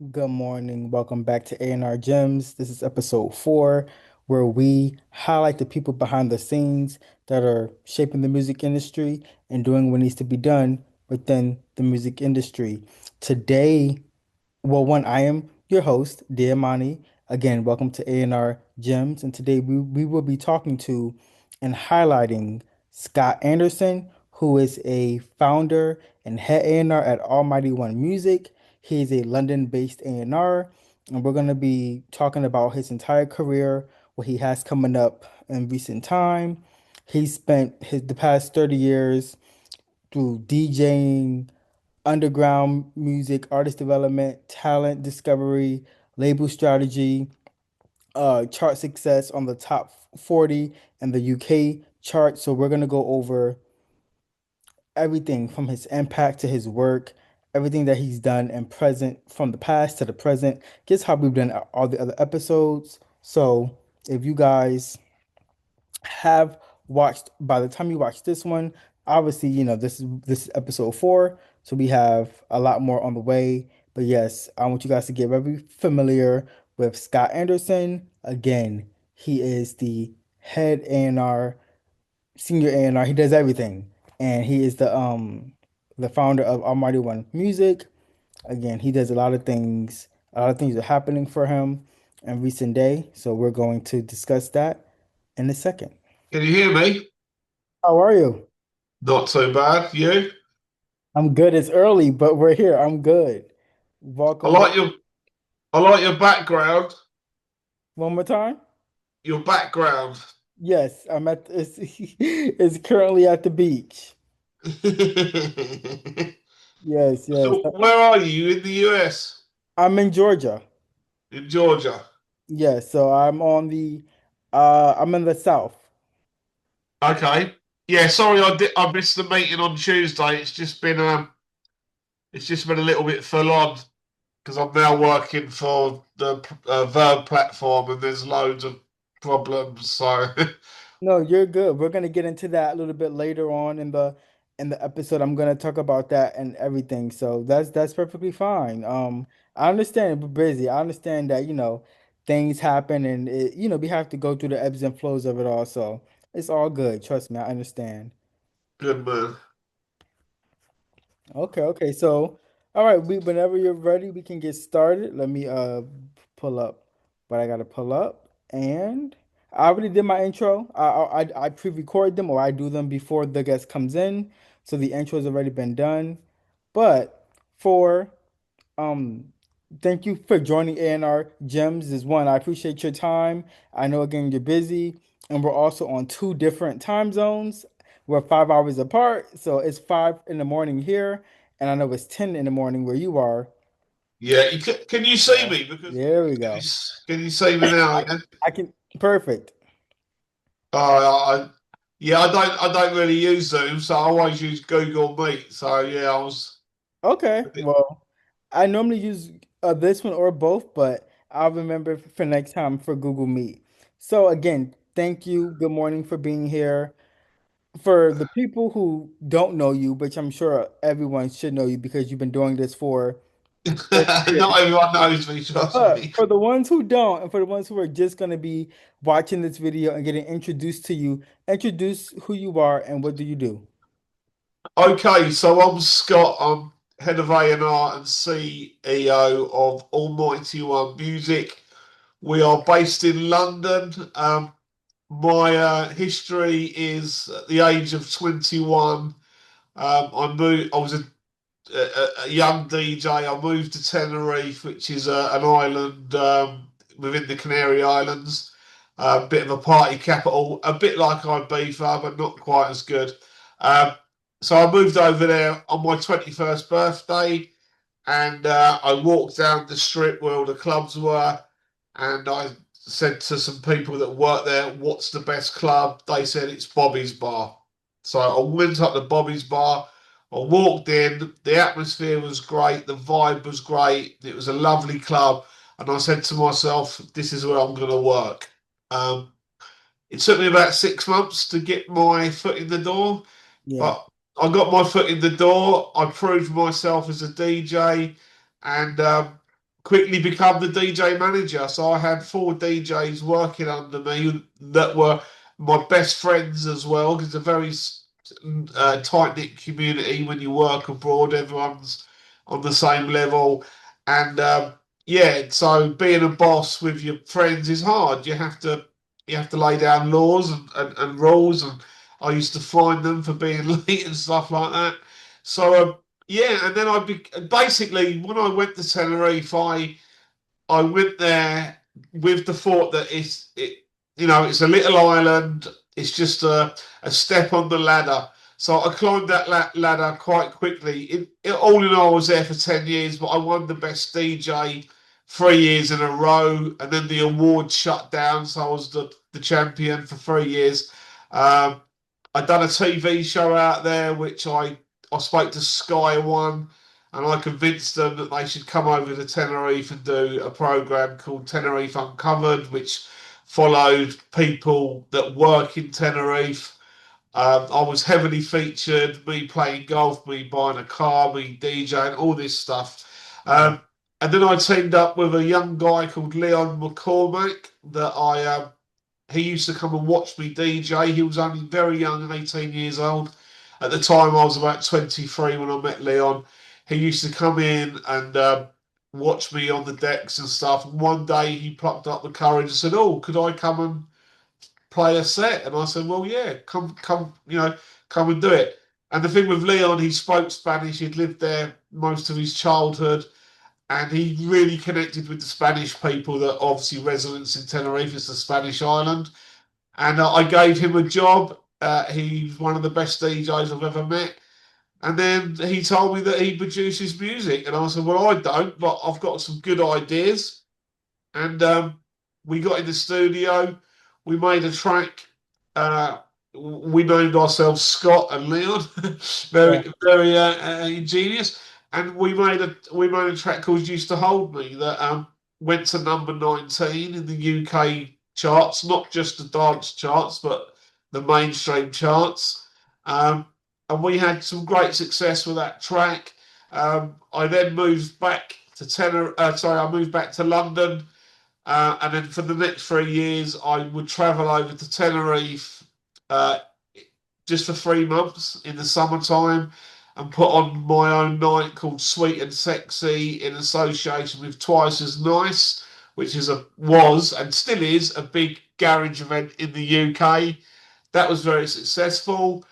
Good morning. Welcome back to A&R Gems. This is episode 4, where we highlight the people behind the scenes that are shaping the music industry and doing what needs to be done within the music industry. Today, well, one, I am your host, Diamani. Again, welcome to A&R Gems. And today we will be talking to and highlighting Scott Anderson, who is a founder and head A&R at Almighty One Music. He is a London-based A&R, and we're going to be talking about his entire career, what he has coming up in recent time. He spent the past 30 years through DJing, underground music, artist development, talent discovery, label strategy, chart success on the top 40 and the UK chart. So we're gonna go over everything from his impact to his work, everything that he's done and present from the past to the present, just how we've done all the other episodes. So if you guys have watched by the time you watch this one, obviously, this is episode 4, so we have a lot more on the way. But yes, I want you guys to get very familiar with Scott Anderson. Again, he is the head A&R, senior A&R. He does everything. And he is the founder of Almighty One Music. Again, he does a lot of things. A lot of things are happening for him in recent day. So we're going to discuss that in a second. Can you hear me? How are you? Not so bad. You? I'm good. It's early, but we're here. I'm good. I Welcome. like your I like your background. One more time. Your background. Yes, I'm at it's currently at the beach. Yes, yes. So where are you in the US? I'm in Georgia. In Georgia. Yes, so I'm in the South. Okay. Yeah, sorry I missed the meeting on Tuesday. It's just been a little bit full on because I'm now working for the Verb platform and there's loads of problems. So No, you're good. We're gonna get into that a little bit later on in the episode. I'm gonna talk about that and everything. So that's perfectly fine. I understand we're busy. I understand that, things happen and we have to go through the ebbs and flows of it all. So it's all good. Trust me, I understand. good man. Okay, okay. So, all right, whenever you're ready, we can get started. Let me pull up what I gotta pull up. And I already did my intro. I pre-record them or I do them before the guest comes in. So the intro has already been done. But for um, thank you for joining A&R Gems is one. I appreciate your time. I know again you're busy, and we're also on two different time zones. We're 5 hours apart, so it's 5 in the morning here, and I know it's 10 in the morning where you are. Yeah, can you see Yeah. me? Because There we can you, go. can you see me now? I, Yeah. I can perfect. Yeah, I don't really use Zoom, so I always use Google Meet. So yeah, I was. Okay. Well, I normally use this one or both, but I'll remember for next time for Google Meet. So again, thank you. Good morning for being here. For the people who don't know you, which I'm sure everyone should know you because you've been doing this for 30 years. Not everyone knows me, trust But me. for the ones who don't, and for the ones who are just going to be watching this video and getting introduced to you, introduce who you are and what do you do? Okay, so I'm Scott. I'm head of A&R and CEO of Almighty One Music. We are based in London. My history is at the age of 21. I was a young DJ. I moved to Tenerife, which is an island within the Canary Islands, a bit of a party capital, a bit like Ibiza, but not quite as good. Um, so I moved over there on my 21st birthday, and I walked down the strip where all the clubs were, and I said to some people that work there, "What's the best club?" They said it's Bobby's Bar. So I went up to Bobby's Bar. I walked in, the atmosphere was great, the vibe was great, it was a lovely club, and I said to myself, "This is where I'm going to work." Um, it took me about 6 months to get my foot in the door, Yeah. but I got my foot in the door. I proved myself as a DJ, and quickly become the DJ manager. So I had four DJs working under me that were my best friends as well, because it's a very tight-knit community when you work abroad. Everyone's on the same level. And yeah, so being a boss with your friends is hard. You have to lay down laws and rules, and I used to fine them for being late and stuff like that. So yeah, and then basically when I went to Tenerife, I went there with the thought that it's a little island. It's just a step on the ladder. So I climbed that ladder quite quickly. All in all, I was there for 10 years, but I won the best DJ 3 years in a row, and then the award shut down. So I was the champion for 3 years. Um, I'd done a TV show out there, which I spoke to Sky One, and I convinced them that they should come over to Tenerife and do a program called Tenerife Uncovered, which followed people that work in Tenerife. I was heavily featured, me playing golf, me buying a car, me DJing, all this stuff. Yeah. And then I teamed up with a young guy called Leon McCormack that he used to come and watch me DJ. He was only very young, 18 years old. At the time, I was about 23 when I met Leon. He used to come in and watch me on the decks and stuff. And one day he plucked up the courage and said, "Oh, could I come and play a set?" And I said, "Well, yeah, come, come and do it." And the thing with Leon, he spoke Spanish. He'd lived there most of his childhood, and he really connected with the Spanish people that obviously residents in Tenerife is the Spanish island. And I gave him a job. He's one of the best DJs I've ever met. And then he told me that he produces music, and I said, "Well, I don't, but I've got some good ideas." And we got in the studio. We made a track. Uh, we named ourselves Scott and Leon. Yeah. Very, very ingenious. And we made a track called "Used to Hold Me" that went to number 19 in the UK charts, not just the dance charts, but the mainstream charts. Um, and we had some great success with that track. I then moved back to I moved back to London, and then for the next 3 years, I would travel over to Tenerife uh, just for 3 months in the summertime and put on my own night called Sweet and Sexy in association with Twice as Nice, which was and still is a big garage event in the UK. That was very successful.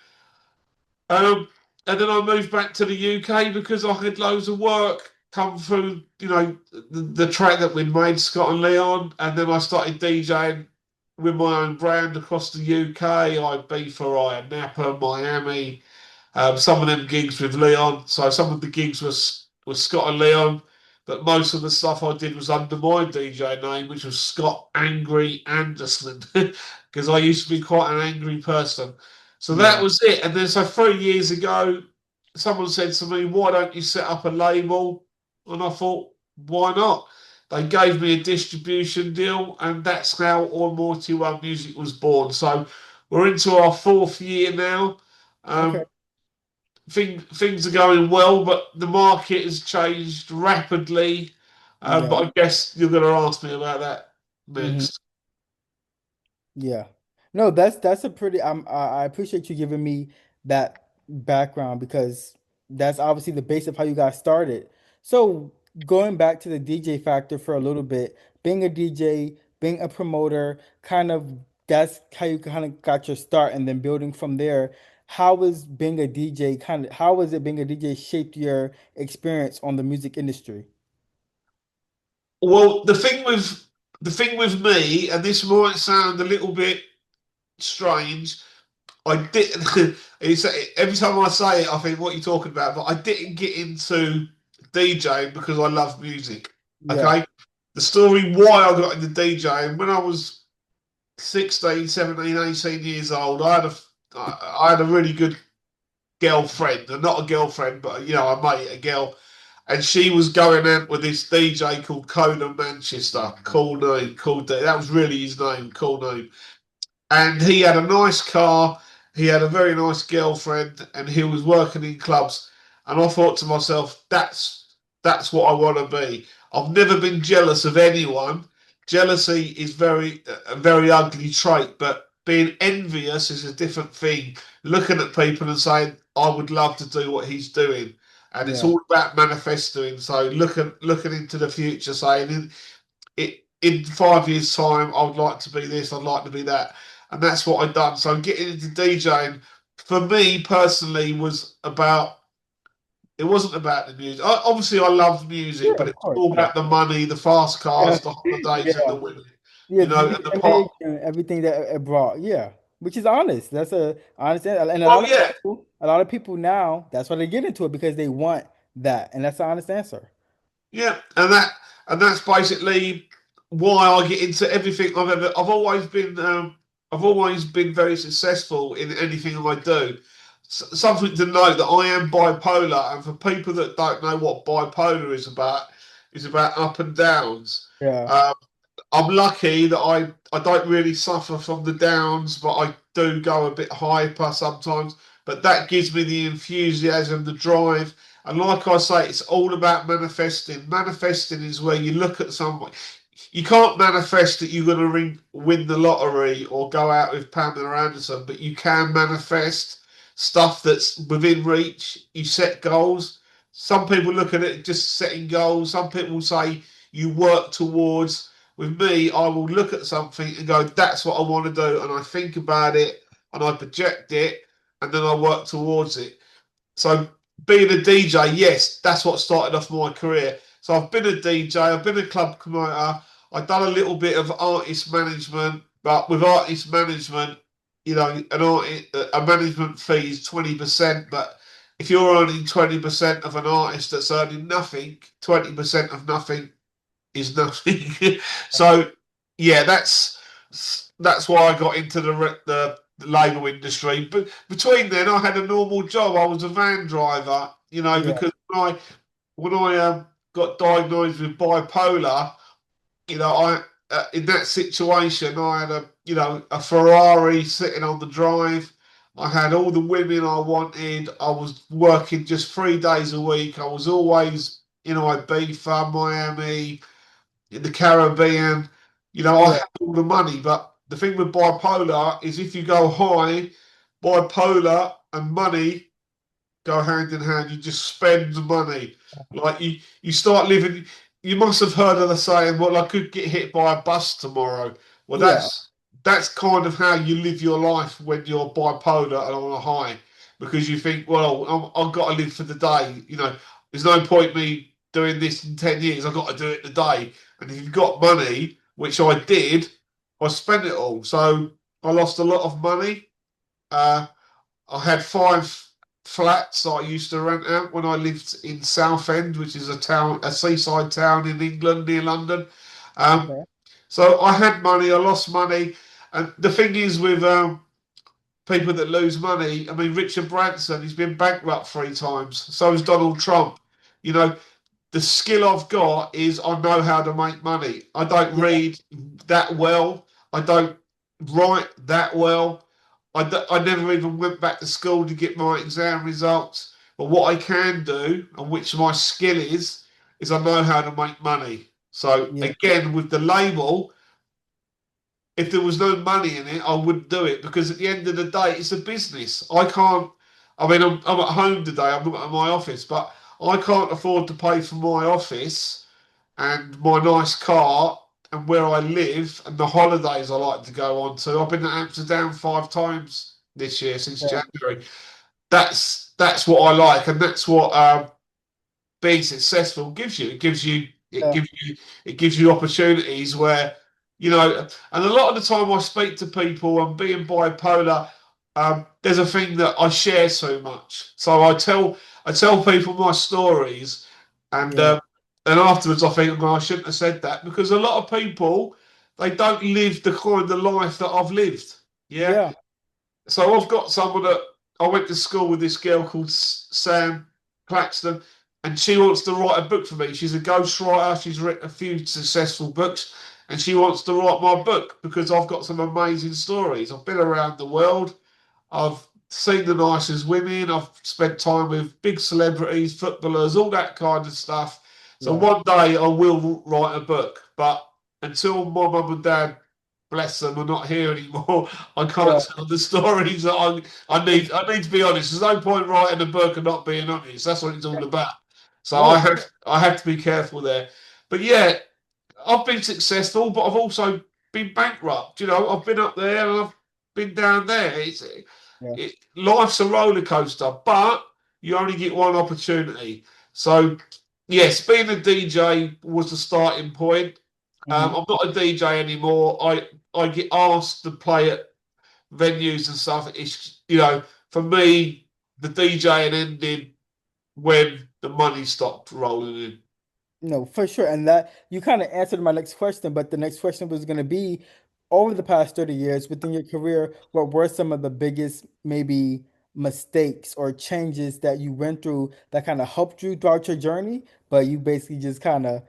Um, and then I moved back to the UK because I had loads of work come through, the track that we'd made, Scott and Leon. And then I started DJing with my own brand across the UK, Ibiza, Napa, Miami, some of them gigs with Leon. So some of the gigs was Scott and Leon, but most of the stuff I did was under my DJ name, which was Scott Angry Anderson, because I used to be quite an angry person. So that Yeah. was it. And then so 3 years ago, someone said to me, "Why don't you set up a label?" And I thought, why not? They gave me a distribution deal, and that's how Almighty One Music was born. So we're into our fourth year now. Okay. Um, things are going well, but the market has changed rapidly. Yeah. But I guess you're going to ask me about that Hmm. next. Yeah. No, that's a pretty I appreciate you giving me that background because that's obviously the base of how you got started. So going back to the DJ factor for a little bit, being a DJ, being a promoter, kind of that's how you kind of got your start and then building from there. How was being a DJ how was it being a DJ shaped your experience on the music industry? Well, the thing with me, and this might sound a little bit strange. I did. It's, every time I say it, I think, "What are you talking about?" But I didn't get into DJing because I love music. Yeah. Okay, the story why I got into DJing when I was 16, 17, 18 years old. I had a really good girlfriend, and not a girlfriend, but a mate, a girl, and she was going out with this DJ called Conan Manchester. Cool name, cool day. That was really his name, cool name. And he had a nice car, he had a very nice girlfriend, and he was working in clubs. And I thought to myself, that's what I want to be. I've never been jealous of anyone. Jealousy is a very ugly trait, but being envious is a different thing. Looking at people and saying, "I would love to do what he's doing," and it's Yeah. all about manifesting. So looking into the future, saying in 5 years' time, I would like to be this, I'd like to be that, and that's what I've done. So getting into DJing for me personally was about. It wasn't about the music. Obviously, I love music, Yeah, but of it's course. all Yeah. about the money, the fast Yeah. cars, the holidays, and the Yeah. women. Yeah, You the know, music and the image pot. and everything that it brought. Yeah. Which is honest. That's a honest and Well, yeah, a lot of people now, that's why they get into it because they want that. And that's the honest answer. yeah, and that's basically why I get into everything I've ever. I've always been very successful in anything I do. Something to note that I am bipolar, and for people that don't know what bipolar is about up and downs. Yeah. Um, I'm lucky that I don't really suffer from the downs, but I do go a bit hyper sometimes. But that gives me the enthusiasm, the drive. And like I say, it's all about manifesting. Manifesting is where you look at someone. You can't manifest that you're going to win the lottery or go out with Pamela Anderson, but you can manifest stuff that's within reach. You set goals. Some people look at it just setting goals. Some people say you work towards. With me, I will look at something and go, that's what I want to do. And I think about it and I project it and then I work towards it. So being a DJ, yes, that's what started off my career. So I've been a DJ, I've been a club promoter, I've done a little bit of artist management, but with artist management, you know, a management fee is 20%, but if you're earning 20% of an artist that's earning nothing, 20% of nothing is nothing. So yeah, that's why I got into the label industry. But between then, I had a normal job. I was a van driver, you know, Yeah. because when I got diagnosed with bipolar, you know, I in that situation, I had a Ferrari sitting on the drive. I had all the women I wanted. I was working just 3 days a week. I was always in Ibiza, Miami, in the Caribbean. You know, I Yeah. have all the money, but the thing with bipolar is if you go high, bipolar and money go hand in hand. You just spend money. Like you start living. You must have heard of the saying, "Well, I could get hit by a bus tomorrow." Well, Yeah. that's kind of how you live your life when you're bipolar and on a high, because you think, "Well, I've got to live for the day." You know, there's no point me doing this in 10 years. I've got to do it today. And if you've got money, which I did, I spent it all. So I lost a lot of money. Uh, I had 5 flats that I used to rent out when I lived in Southend, which is a seaside town in England near London. Um, Okay. so I had money, I lost money, and the thing is with people that lose money, I mean Richard Branson, he's been bankrupt 3 times. So has Donald Trump. You know, the skill I've got is I know how to make money. I don't Yeah. read that well. I don't write that well. I never even went back to school to get my exam results. But what I can do, and which my skill is I know how to make money. So Yeah. again, with the label, if there was no money in it, I wouldn't do it because at the end of the day, it's a business. I can't. I mean, I'm at home today. I'm not at my office, but I can't afford to pay for my office and my nice car and where I live and the holidays I like to go on to. I've been to Amsterdam 5 times this year since Yeah. January. That's what I like, and that's what being successful gives you. Yeah. It gives you opportunities where and a lot of the time I speak to people and being bipolar, there's a thing that I share so much. So I tell people my stories, and Yeah. and afterwards I think, well, I shouldn't have said that because a lot of people they don't live the kind of life that I've lived. Yeah, Yeah. so I've got someone that I went to school with this girl called Sam Claxton, and she wants to write a book for me. She's a ghostwriter. She's written a few successful books, and she wants to write my book because I've got some amazing stories. I've been around the world. I've seen the nicest women. I've spent time with big celebrities, footballers, all that kind of stuff. So Yeah. one day I will write a book, but until my mum and dad, bless them, are not here anymore, I can't Yeah. tell the stories that I need. I need to be honest. There's no point writing a book and not being honest. That's what it's all about. So No. I have to be careful there. But yeah, I've been successful, but I've also been bankrupt. I've been up there and I've been down there. Yeah. Life's a roller coaster, but you only get one opportunity. So, yes, being a DJ was the starting point. Hmm. I'm not a DJ anymore. I get asked to play at venues and stuff. For me, the DJing ended when the money stopped rolling in. No, for sure. And that you kind of answered my next question, but the next question was going to be over the past 30 years within your career, what were some of the biggest maybe mistakes or changes that you went through that kind of helped you throughout your journey, but you basically just kind of,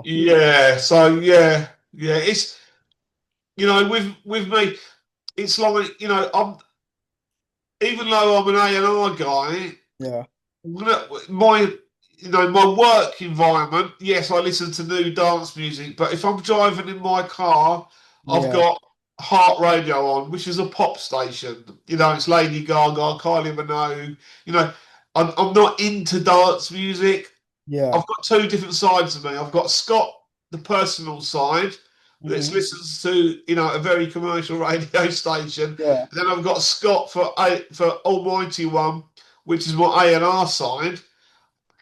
Yeah, so yeah. It's with me, it's like even though I'm an A&R guy, yeah, my my work environment, yes, I listen to new dance music, but if I'm driving in my car, I've yeah, got heart radio on, which is a pop station. It's Lady Gaga, Kylie Minogue. You know, I'm not into dance music. yeah, I've got two different sides of me. I've got Scott, the personal side, that hmm, listens to a very commercial radio station. yeah, And then I've got Scott for Almighty One, which is my A&R side.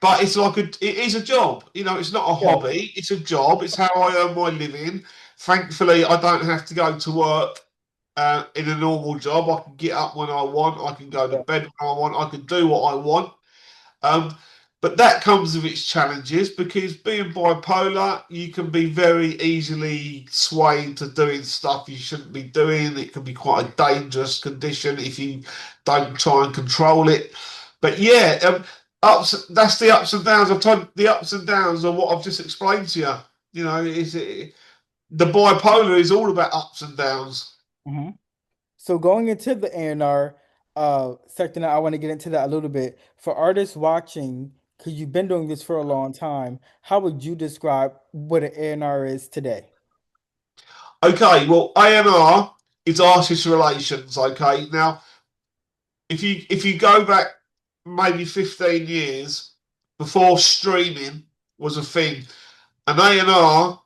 But it is a job. It's not a yeah, hobby. It's a job. It's how I earn my living. Thankfully, I don't have to go to work in a normal job. I can get up when I want. I can go to yeah, bed when I want. I can do what I want. Um, but that comes with its challenges because being bipolar, you can be very easily swayed to doing stuff you shouldn't be doing. It can be quite a dangerous condition if you don't try and control it. But yeah, that's the ups and downs. I've told the ups and downs of what I've just explained to you. The bipolar is all about ups and downs. hmm. So going into the A&R sector now, I want to get into that a little bit. For artists watching, because you've been doing this for a long time, how would you describe what an A&R is today? Okay, well, A&R is artist relations. Okay, now if you go back maybe 15 years before streaming was a thing, an A&R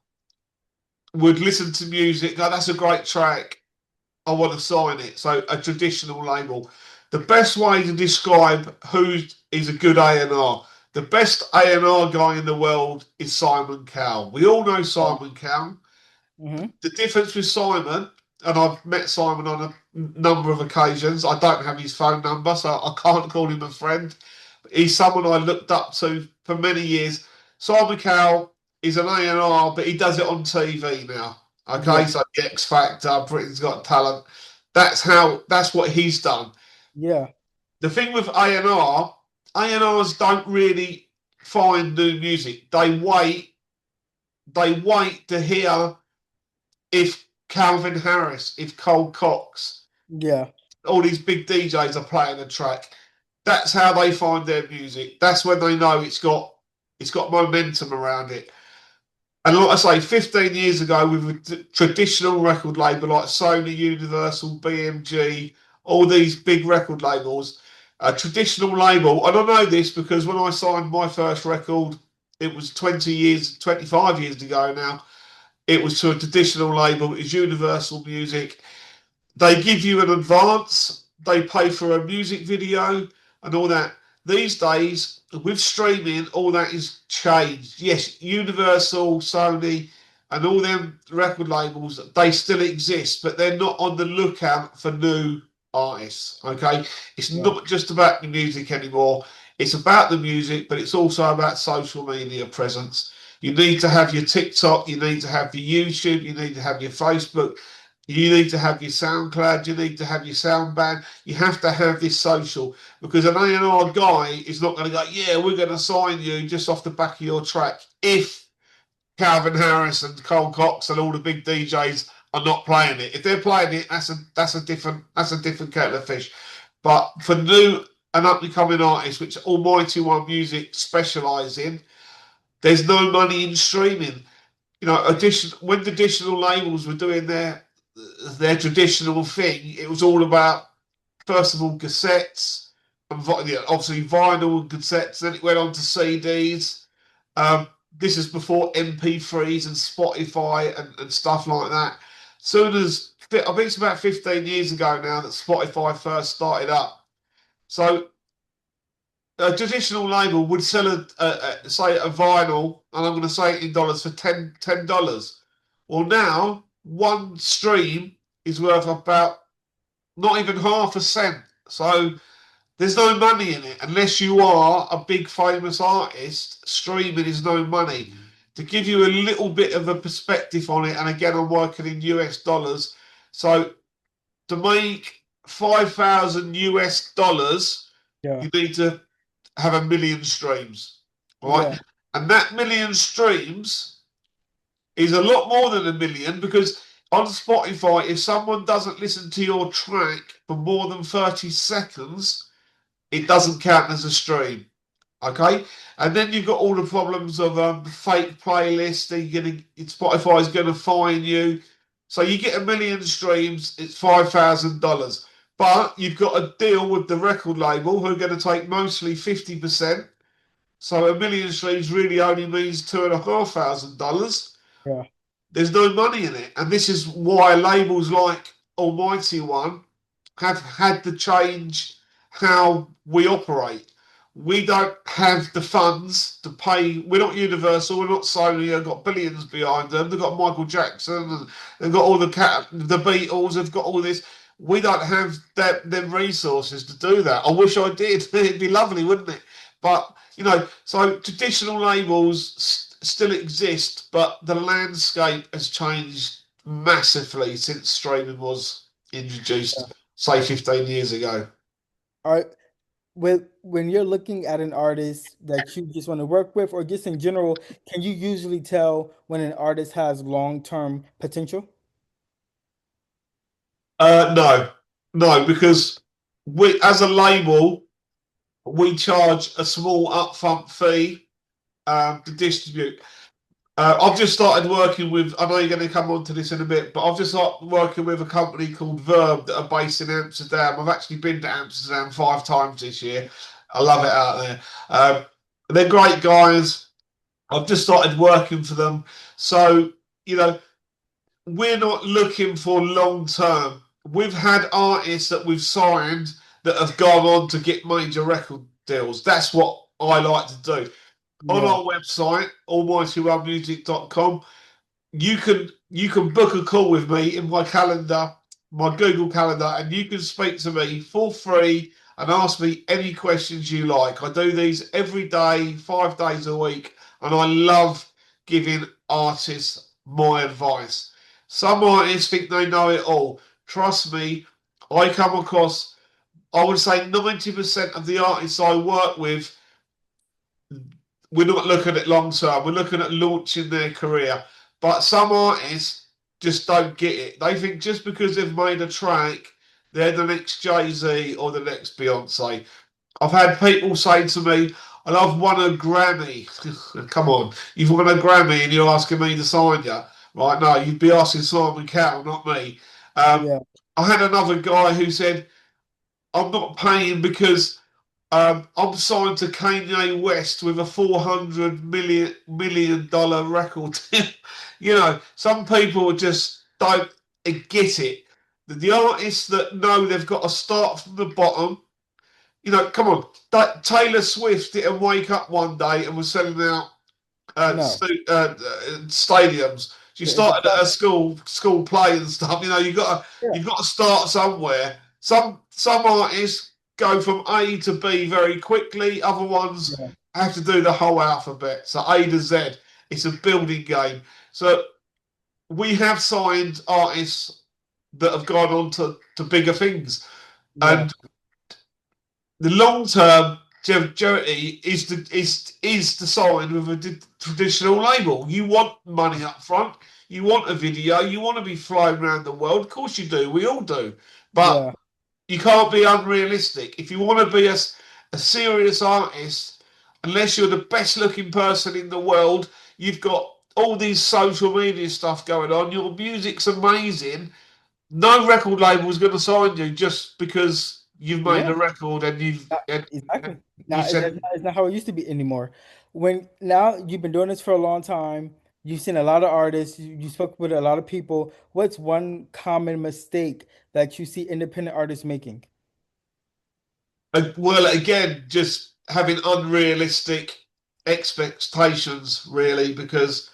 would listen to music, go, that's a great track, I want to sign it. So a traditional label. The best way to describe who is a good A&R, the best A&R guy in the world is Simon Cowell. We all know Yeah. Simon Cowell. Hmm. The difference with Simon, and I've met Simon on a number of occasions. I don't have his phone number, so I can't call him a friend. He's someone I looked up to for many years. Simon Cowell is an A&R, but he does it on TV now. Yeah, Okay, so the X Factor, Britain's Got Talent. That's what he's done. yeah, The thing with A&R, A&Rs don't really find new music. They wait to hear if Calvin Harris, if Cole Cox, yeah, all these big DJs are playing a track. That's how they find their music. That's when they know it's got momentum around it. And like I say, 15 years ago, with a traditional record label like Sony, Universal, BMG, all these big record labels, a traditional label, and I know this because when I signed my first record, it was 20 years, 25 years ago now. It was to a traditional label, it was Universal Music. They give you an advance, they pay for a music video and all that. These days, with streaming, all that is changed. Yes, Universal, Sony, and all them record labels, they still exist, but they're not on the lookout for new artists. Okay, it's yeah, not just about the music anymore. It's about the music, but it's also about social media presence. You need to have your TikTok, you need to have your YouTube, you need to have your Facebook, you need to have your SoundCloud. You need to have your SoundBand. You have to have this social because an A&R guy is not going to go, yeah, we're going to sign you just off the back of your track if Calvin Harris and Cole Cox and all the big DJs are not playing it. If they're playing it, that's a different kettle of fish. But for new and up and coming artists, which Almighty One Music specialise in, There's no money in streaming. When traditional labels were doing their traditional thing, it was all about first of all cassettes and obviously vinyl and cassettes. Then it went on to CDs. This is before MP3s and Spotify and stuff like that. Soon as I think it's about 15 years ago now that Spotify first started up. So a traditional label would sell say a vinyl, and I'm going to say it in dollars for $10. Well, now one stream is worth about not even half a cent. So there's no money in it unless you are a big famous artist. Streaming is no money. To give you a little bit of a perspective on it, and again, I'm working in US dollars. So to make 5,000 US dollars, Yeah. you need to have 1 million streams, right? Yeah. And that million streams is a lot more than 1 million because on Spotify, if someone doesn't listen to your track for more than 30 seconds, it doesn't count as a stream. Okay, and then you've got all the problems of fake playlists. Spotify is going to fine you. So you get 1 million streams, it's $5,000. But you've got a deal with the record label who are going to take mostly 50%. So 1 million streams really only means $2,500. Yeah. There's no money in it. And this is why labels like Almighty One have had to change how we operate. We don't have the funds to pay. We're not Universal. We're not Sony. They've got billions behind them. They've got Michael Jackson. And they've got all the Beatles. They've got all this. We don't have them resources to do that. I wish I did. It'd be lovely, wouldn't it? But so traditional labels still exist, but the landscape has changed massively since streaming was Yeah. introduced, say 15 years ago. Are when you're looking at an artist that you just want to work with, or just in general, can you usually tell when an artist has long-term potential? No, no, because we, as a label, we charge a small upfront fee to distribute. I've just started working with, I know you're going to come on to this in a bit, but I've just started working with a company called Verb that are based in Amsterdam. I've actually been to Amsterdam 5 times this year. I love it out there. They're great guys. I've just started working for them. So, you know, we're not looking for long term. We've had artists that we've signed that have gone on to get major record deals. That's what I like to do. On Yeah. our website, almightyronemusic.com, you can book a call with me in my calendar, my Google Calendar, and you can speak to me for free and ask me any questions you like. I do these every day, 5 days a week, and I love giving artists my advice. Some artists think they know it all. Trust me, I come across, I would say 90% of the artists I work with, we're not looking at long term. We're looking at launching their career. But some artists just don't get it. They think just because they've made a track, they're the next Jay-Z or the next Beyonce. I've had people say to me, and I've won a Grammy. Come on, you've won a Grammy and you're asking me to sign you. Right, no, you'd be asking Simon Cowell, not me. Um, Yeah. I had another guy who said, I'm not paying because I'm signed to Kanye West with a $400 million record. Some people just don't get it. The artists that know they've got to start from the bottom. Come on. Taylor Swift didn't wake up one day and was selling out No. stadiums. She Yeah, it's a started at a process. school play and stuff. Yeah. You've got to start somewhere. Some artists go from A to B very quickly. Other ones Yeah. have to do the whole alphabet. So A to Z. It's a building game. So we have signed artists that have gone on to bigger things. Yeah. And the long term longevity is to sign with a traditional label. You want money up front. You want a video. You want to be flying around the world. Of course you do. We all do. But Yeah. you can't be unrealistic. If you want to be a serious artist, unless you're the best looking person in the world, you've got all these social media stuff going on. Your music's amazing. No record label is going to sign you just because you've made Yeah. a record and Uh, and Exactly. you Now, said it's not how it used to be anymore. When now you've been doing this for a long time, you've seen a lot of artists, you spoke with a lot of people. What's one common mistake that you see independent artists making? well again just having unrealistic expectations really because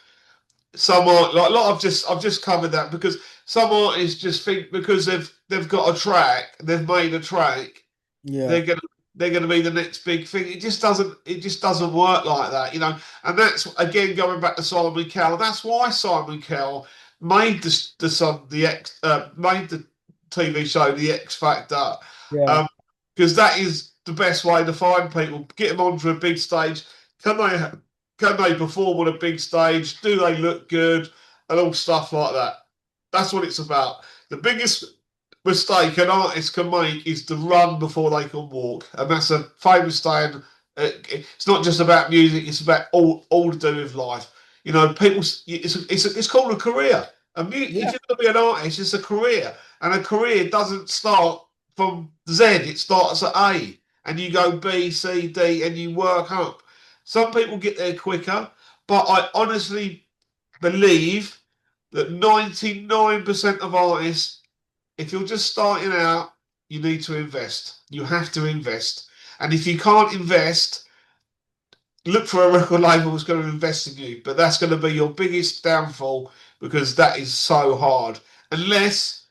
some art like a lot I've just covered that because some artists just think because they've got a track, they've made a track, Yeah, they're gonna they're gonna be the next big thing. It just doesn't work like that, you know. And that's again going back to Simon Cowell. That's why Simon Cowell made made the TV show The X Factor, yeah, um, because that is the best way to find people. Get them onto a big stage. Can they can they perform on a big stage? Do they look good? And all stuff like that. That's what it's about. The biggest mistake an artist can make is to run before they can walk, and that's a famous saying. It's not just about music; it's about all to do with life. You know, people. It's called a career. If yeah, you're going to be an artist, it's a career, and a career doesn't start from Z. It starts at A, and you go B, C, D, and you work up. Some people get there quicker, but I honestly believe that 99% of artists, if you're just starting out, you need to invest. You have to invest. And if you can't invest, look for a record label that's going to invest in you. But that's going to be your biggest downfall because that is so hard. Unless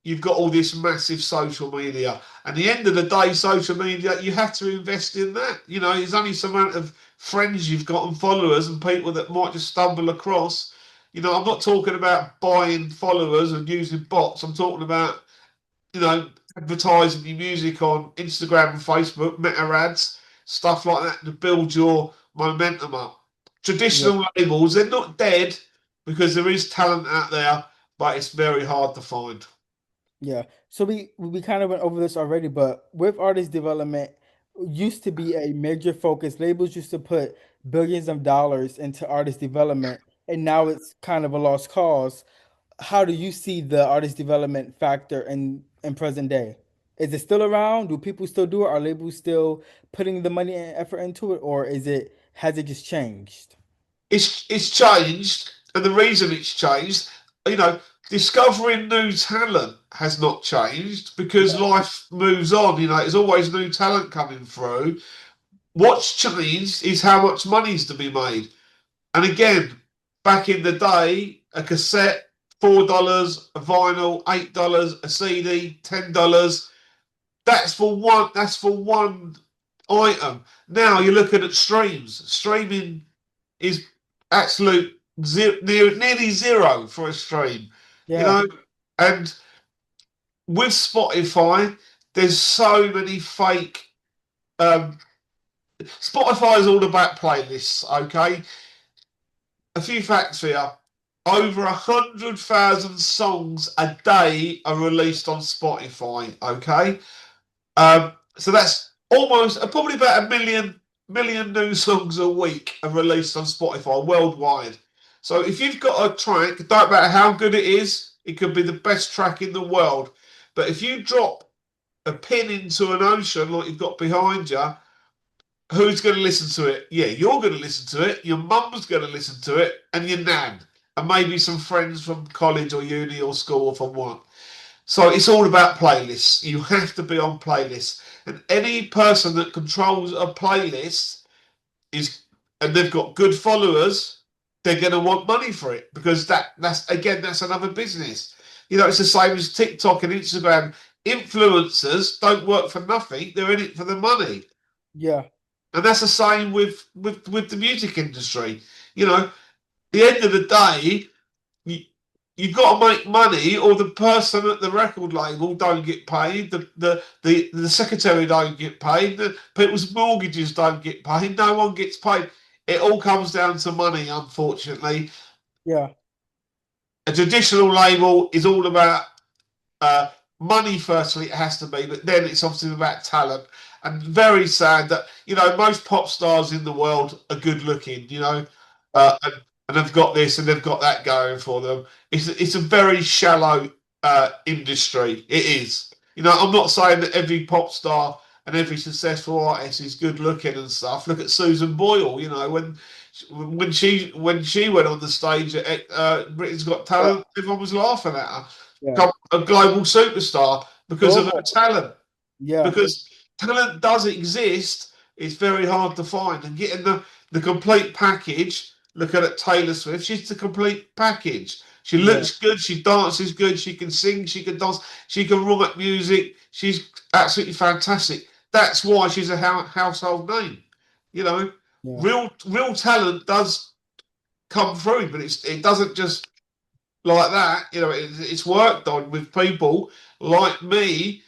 you've got all this massive social media. At the end of the day, social media, you have to invest in that. You know, there's only some amount of friends you've got and followers and people that might just stumble across. You know, I'm not talking about buying followers and using bots. I'm talking about advertising your music on Instagram and Facebook, meta ads, stuff like that to build your momentum up. yeah. Traditional labels, they're not dead because there is talent out there, but it's very hard to find. Yeah. So we kind of went over this already, but with artist development used to be a major focus. Labels used to put billions of dollars into artist development, and now it's kind of a lost cause. How do you see the artist development factor in present day? Is it still around? Do people still do it? Are labels still putting the money and effort into it, or is it has it just changed? It's changed, and the reason it's changed, you know, discovering new talent has not changed because Yeah, life moves on. You know, there's always new talent coming through. What's changed is how much money's to be made. And again, back in the day, a cassette, $4, a vinyl, $8, a CD, $10. That's for one item. Now you're looking at streams. Streaming is absolute nearly zero for a stream. You yeah, know, and with Spotify, there's so many fake. Um, Spotify is all about playlists. Okay, a few facts here. Over 100,000 songs a day are released on Spotify. Okay, so that's probably about a million new songs a week are released on Spotify worldwide. So if you've got a track, don't matter how good it is, it could be the best track in the world. But if you drop a pin into an ocean like you've got behind you, who's going to listen to it? Yeah, you're going to listen to it. Your mum's going to listen to it, and your nan, and maybe some friends from college or uni or school or from work. So it's all about playlists. You have to be on playlists, and any person that controls a playlist is, and they've got good followers, they're going to want money for it because that's another business. You know, it's the same as TikTok and Instagram. Influencers don't work for nothing; they're in it for the money. yeah, And that's the same with the music industry. You know, at the end of the day, you, you've got to make money, or the person at the record label don't get paid. The secretary don't get paid. The people's mortgages don't get paid. No one gets paid. It all comes down to money, unfortunately. yeah. A traditional label is all about uh, money. Firstly, it has to be, but then it's obviously about talent. and very sad that most pop stars in the world are good looking, Yeah, and they've got this and they've got that going for them. It's a very shallow industry. It is. I'm not saying that every pop star and every successful artist is good looking and stuff. Look at Susan Boyle. When she went on the stage at Britain's Got yeah, Talent, everyone was laughing at her. yeah. Become a global superstar because of her Global. talent. Yeah, Because talent does exist, it's very hard to find. And getting the complete package, looking at Taylor Swift, she's the complete package. She yeah, looks good, she dances good, she can sing, she can dance, she can write music. She's absolutely fantastic. That's why she's a household name. You know, yeah. real talent does come through, but it doesn't just like that. It's worked on with people like me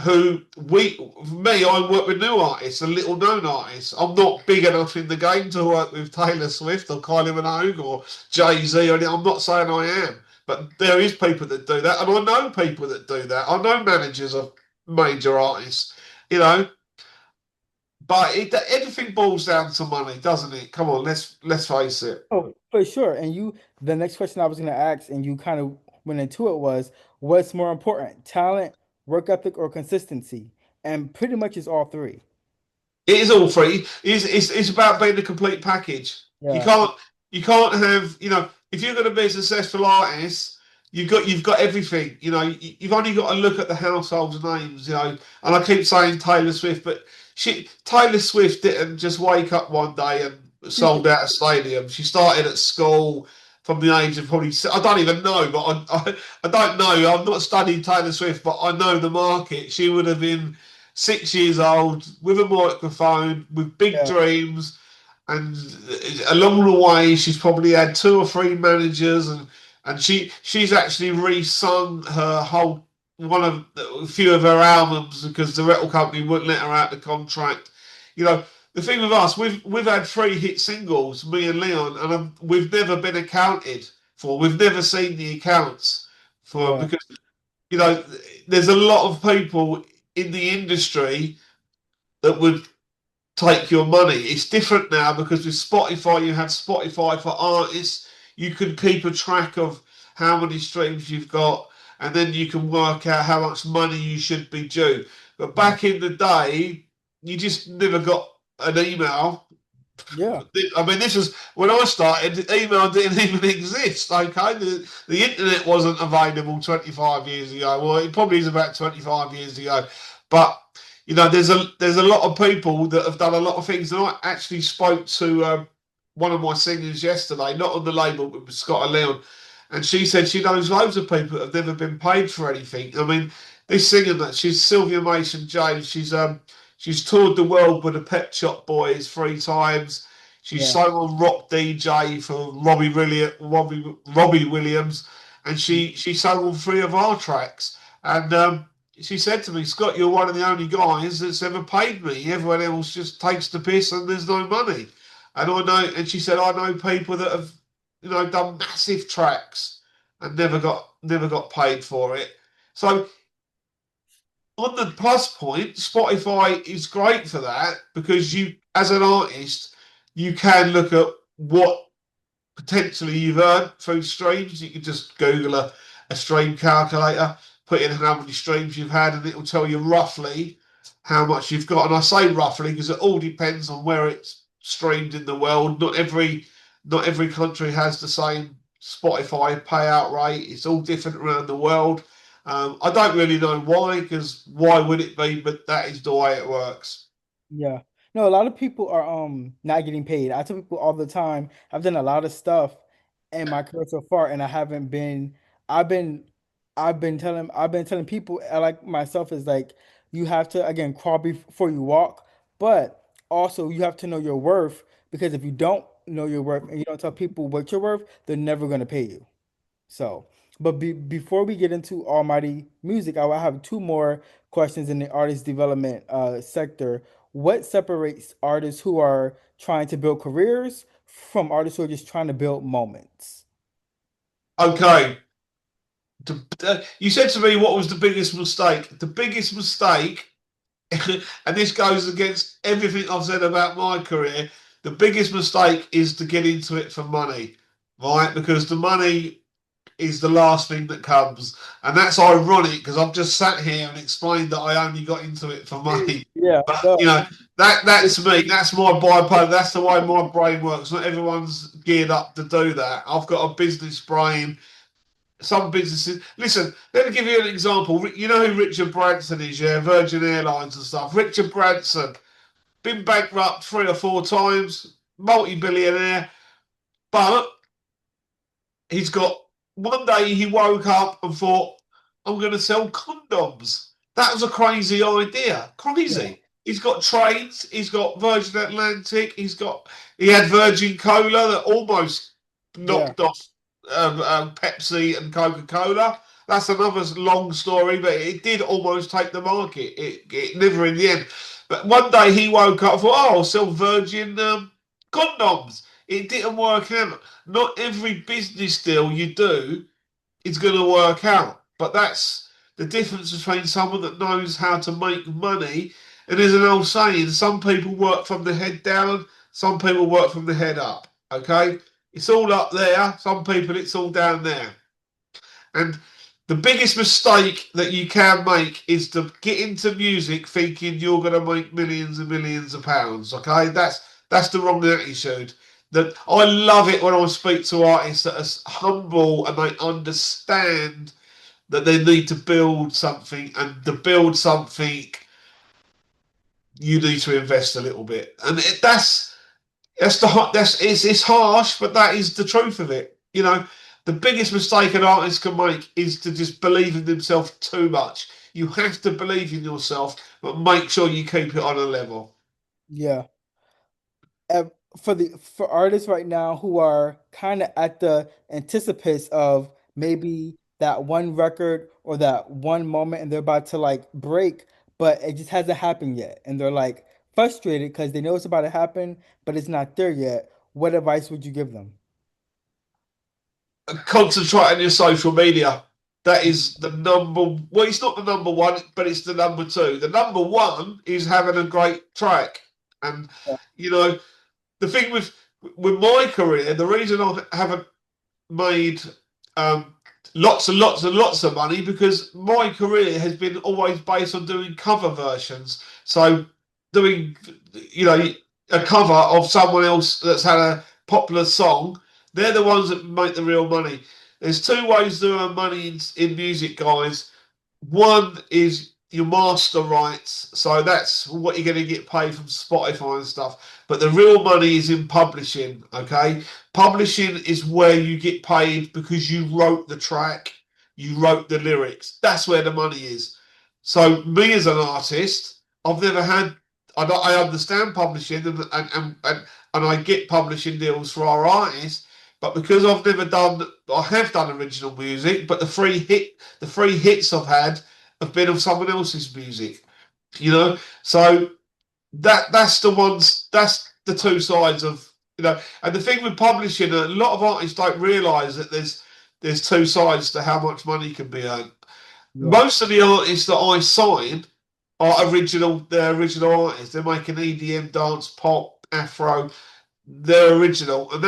who I work with new artists and little known artists. I'm not big enough in the game to work with Taylor Swift or Kylie Minogue or Jay-Z or anything. I'm not saying I am, but there is people that do that, and I know people that do that. I know managers of major artists, you know. But everything boils down to money, doesn't it? Come on, let's face it. Oh, for sure. And the next question I was going to ask, and you kind of went into it, was what's more important, talent, work ethic, or consistency? And pretty much it's all three. It is all free. It's about being a complete package. You Yeah, can't you can't have if you're going to be a successful artist, you've got everything. You've only got to look at the household names. And I keep saying Taylor Swift, but Taylor Swift didn't just wake up one day and she sold out a stadium. She started at school from the age of probably I don't even know, but I don't know. I've not studied Taylor Swift, but I know the market. She would have been 6 years old with a microphone, with big yeah, dreams, and along the way, she's probably had two or three managers, and she's actually re-sung her whole one of a few of her albums because the record company wouldn't let her out the contract. You know, the thing with us, we've had three hit singles, me and Leon, and we've never been accounted for. We've never seen the accounts for yeah, because you know there's a lot of people in the industry that would take your money. It's different now because with Spotify, you have Spotify for artists. You can keep a track of how many streams you've got, and then you can work out how much money you should be due. But yeah, back in the day, you just never got an email. yeah, I mean, this was when I started. Email didn't even exist. Okay, the internet wasn't available 25 years ago. Well, it probably is about 25 years ago, but there's a lot of people that have done a lot of things. And I actually spoke to one of my singers yesterday, not on the label, but with Scott and Leon, and she said she knows loads of people that have never been paid for anything. I mean, this singer that she's Sylvia Mason James. She's toured the world with the Pet Shop Boys 3 times. She's yeah, sung on Rock DJ for Robbie Williams, and she sang on three of our tracks. And she said to me, Scott, you're one of the only guys that's ever paid me. Everyone else just takes the piss and there's no money. And I know, and she said, I know people that have, done massive tracks and never got paid for it. So on the plus point, Spotify is great for that because you, as an artist, you can look at what potentially you've earned through streams. You can just Google a stream calculator, put in how many streams you've had, and it will tell you roughly how much you've got. And I say roughly because it all depends on where it's streamed in the world. Not every country has the same Spotify payout rate. It's all different around the world. I don't really know why, because why would it be? But that is the way it works. yeah. No, a lot of people are not getting paid. I tell people all the time, I've done a lot of stuff in my career so far, and I've been I've been telling people like myself is like you have to again crawl before you walk, but also you have to know your worth because if you don't know your worth and you don't tell people what you're worth, they're never gonna pay you. So, but before we get into almighty music, I will have two more questions in the artist development sector. What separates artists who are trying to build careers from artists who are just trying to build moments? Okay. You said to me, what was the biggest mistake? The biggest mistake and this goes against everything I've said about my career. The biggest mistake is to get into it for money, right? Because the money is the last thing that comes. And that's ironic because I've just sat here and explained that I only got into it for money. Yeah, But no, you know, that's me. That's my bipolar. That's the way my brain works. Not everyone's geared up to do that. I've got a business brain. Some businesses. Listen, let me give you an example. You know who Richard Branson is, yeah? Virgin Airlines and stuff. Richard Branson, been bankrupt 3 or 4 times, multi-billionaire, but he's got one day he woke up and thought, I'm going to sell condoms. That was a crazy idea. yeah, Crazy. He's got trains. He's got Virgin Atlantic. He had Virgin Cola that almost yeah, knocked off Pepsi and Coca Cola. That's another long story, but it did almost take the market. It never in the end. But one day he woke up and thought, oh, I'll sell Virgin condoms. It didn't work out. Not every business deal you do is going to work out. But that's the difference between someone that knows how to make money. And there's an old saying: some people work from the head down, some people work from the head up. Okay, it's all up there. Some people, it's all down there. And the biggest mistake that you can make is to get into music thinking you're going to make millions and millions of pounds. Okay, that's the wrong attitude. That I love it when I speak to artists that are humble and they understand that they need to build something, and to build something, you need to invest a little bit, and that's it's harsh, but that is the truth of it. You know, the biggest mistake an artist can make is to just believe in themselves too much. You have to believe in yourself, but make sure you keep it on a level. yeah. uh, for artists right now who are kind of at the anticipates of maybe that one record or that one moment and they're about to like break, but it just hasn't happened yet. And they're like frustrated because they know it's about to happen, but it's not there yet. What advice would you give them? Concentrate on your social media. That is the number. Well, it's not the number one, but it's the number two. The number one is having a great track, and Yeah, you know the thing with my career, the reason I haven't made um, lots and lots and lots of money because my career has been always based on doing cover versions. So doing, you know, a cover of someone else that's had a popular song, they're the ones that make the real money. There's two ways to earn money in music, guys. One is your master rights, so that's what you're going to get paid from Spotify and stuff. But the real money is in publishing, okay? Publishing is where you get paid because you wrote the track, you wrote the lyrics. That's where the money is. So, me as an artist, I've never had, I understand publishing and I get publishing deals for our artists, but because I've never done, I have done original music, but the three hits I've had have been of someone else's music, you know. So that's the ones, that's the two sides of, you know. And the thing with publishing, a lot of artists don't realise that there's two sides to how much money can be earned. yeah, Most of the artists that I sign are they're original artists. They're making EDM, dance, pop, Afro. They're original, and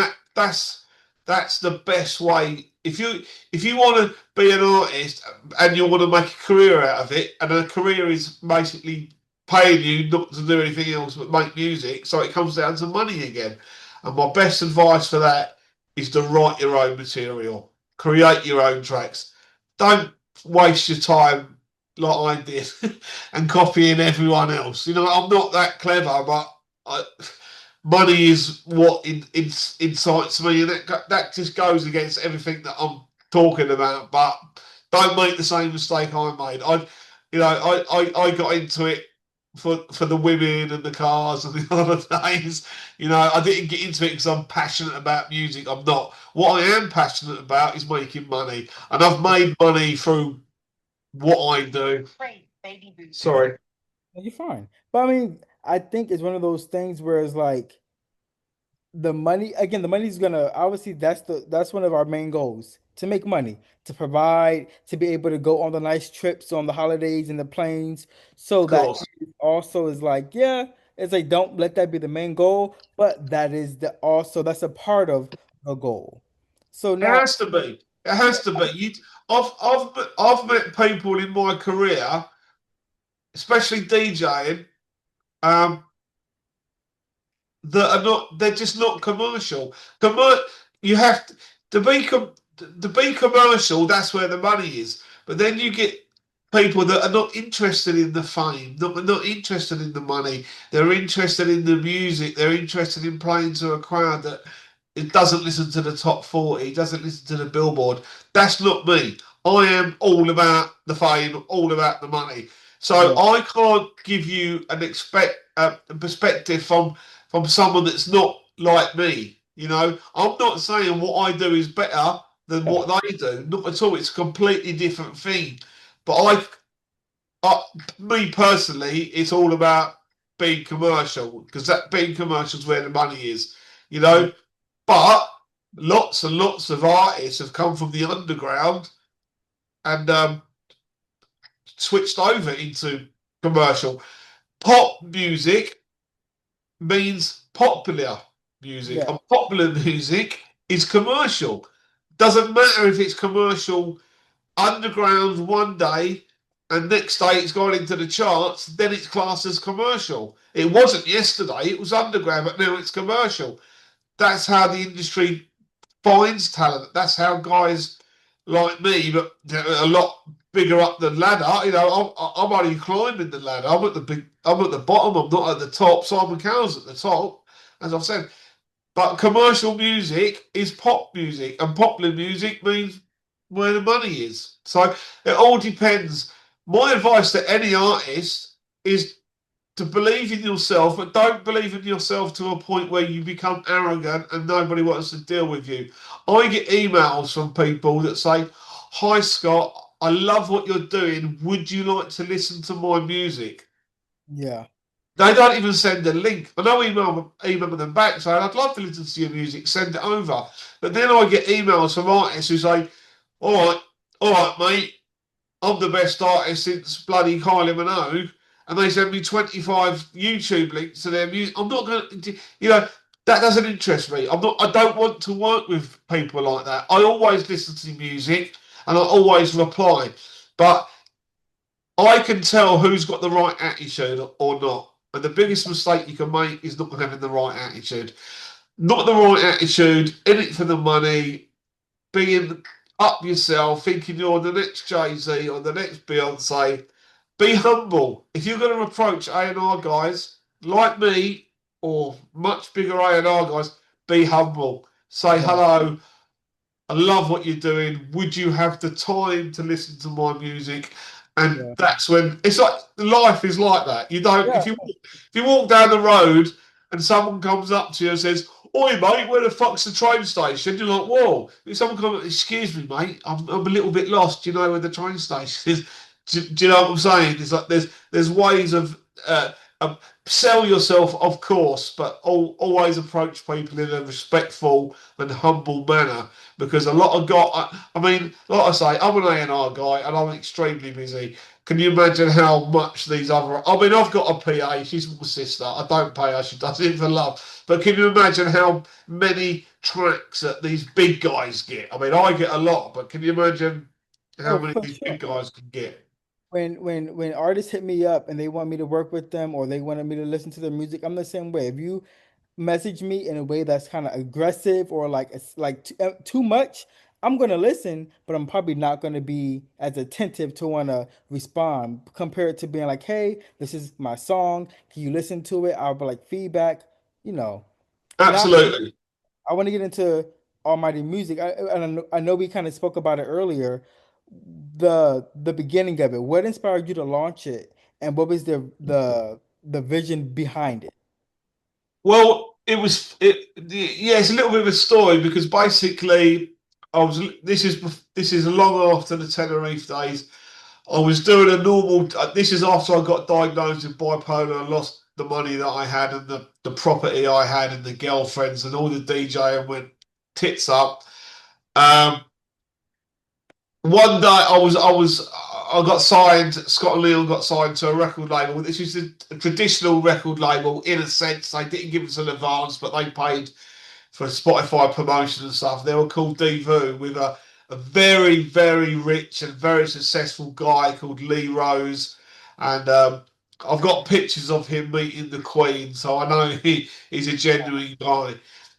that's the best way. If you want to be an artist and you want to make a career out of it, and a career is basically paying you not to do anything else but make music, so it comes down to money again. And my best advice for that is to write your own material, create your own tracks. Don't waste your time like I did and copying everyone else. You know, I'm not that clever, but money is what incites me, and that just goes against everything that I'm talking about. But don't make the same mistake I made. I got into it for the women and the cars and the holidays. You know, I didn't get into it because I'm passionate about music. I'm not. What I am passionate about is making money, and I've made money through what I do. Sorry. you're fine. But I mean, I think it's one of those things where it's like the money again, the money's gonna obviously that's one of our main goals to make money, to provide, to be able to go on the nice trips on the holidays and the planes. So Of that course. also is like, yeah, it's like don't let that be the main goal, but that is the also that's a part of the goal. So It now, has to be. It yeah, has to be. I've met people in my career, especially DJing, um, that are not. They're just not commercial. Commer- you have to be to be commercial. That's where the money is. But then you get people that are not interested in the fame, not interested in the money. They're interested in the music. They're interested in playing to a crowd that it doesn't listen to the top 40, doesn't listen to the Billboard. That's not me. I am all about the fame, all about the money. So yeah, I can't give you a perspective from someone that's not like me. You know, I'm not saying what I do is better than yeah, what they do. Not at all. It's a completely different thing. But I me personally, it's all about being commercial because that being commercial is where the money is. You yeah, know, but lots and lots of artists have come from the underground and switched over into commercial. Pop music means popular music, yeah, and popular music is commercial. Doesn't matter if it's commercial underground one day and next day it's gone into the charts, then it's classed as commercial. It wasn't yesterday, it was underground, but now it's commercial. That's how the industry finds talent. That's how guys like me, but a lot bigger up the ladder. You know, I'm only climbing the ladder. I'm at the bottom. I'm not at the top. Simon Cowell's at the top, as I've said. But commercial music is pop music, and popular music means where the money is. So it all depends. My advice to any artist is to believe in yourself, but don't believe in yourself to a point where you become arrogant and nobody wants to deal with you. I get emails from people that say, "Hi Scott, I love what you're doing. Would you like to listen to my music?" yeah, They don't even send a link. I know email them back saying, "I'd love to listen to your music, send it over." But then I get emails from artists who say, "All right, mate, I'm the best artist since bloody Kylie Minogue," and they send me 25 YouTube links to their music. I'm not going to, that doesn't interest me. I'm not. I don't want to work with people like that. I always listen to music and I always reply, but I can tell who's got the right attitude or not. And the biggest mistake you can make is not having the right attitude. Not the right attitude, in it for the money, being up yourself, thinking you're the next Jay-Z or the next Beyonce. Be humble. If you're going to approach A&R guys like me or much bigger A&R guys, be humble. Say yeah, hello. I love what you're doing. Would you have the time to listen to my music? And yeah, that's when it's like life is like that. You don't yeah. if you walk down the road and someone comes up to you and says, "Oi, mate, where the fuck's the train station?" You're like, "Whoa!" If someone comes, "Excuse me, mate, I'm a little bit lost. Do you know where the train station is?" Do you know what I'm saying? It's like there's ways uh, of sell yourself, of course, but always approach people in a respectful and humble manner because a lot of guys, I mean, like I say, I'm an A&R guy and I'm extremely busy. Can you imagine how much these other? I mean, I've got a PA. She's my sister. I don't pay her. She does it for love. But can you imagine how many tracks that these big guys get? I mean, I get a lot, but can you imagine how Oh, many for these sure. big guys can get? When artists hit me up and they want me to work with them or they wanted me to listen to their music, I'm the same way. If you message me in a way that's kind of aggressive or like it's like too much, I'm gonna listen, but I'm probably not gonna be as attentive to want to respond compared to being like, "Hey, this is my song. Can you listen to it?" I'll be like feedback, you know. Now Absolutely. I want to get into Almighty Music. I know we kind of spoke about it earlier. The beginning of it. What inspired you to launch it, and what was the vision behind it? Well, yeah, it's a little bit of a story because basically I was this is long after the Tenerife days. I was doing a normal. This is after I got diagnosed with bipolar and lost the money that I had and the property I had and the girlfriends and all the DJing went tits up. Um, one day I got signed. Scott and Leon got signed to a record label. This is a traditional record label in a sense. They didn't give us an advance, but they paid for Spotify promotion and stuff. They were called Devu with a very, very rich and very successful guy called Lee Rose. And I've got pictures of him meeting the Queen, so I know he's a genuine guy.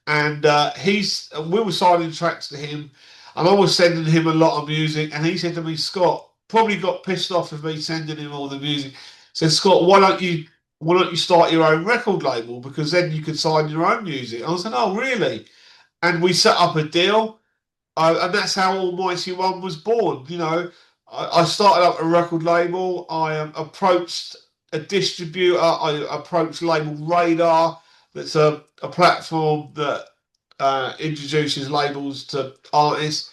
And we were signing tracks to him, and I was sending him a lot of music. And he said to me, Scott, probably got pissed off with me sending him all the music. Said, Scott, why don't you start your own record label? Because then you could sign your own music. I said, oh, really? And we set up a deal, and that's how Almighty One was born. I started up a record label. I approached a distributor. I approached label Radar, that's a platform that introduces labels to artists.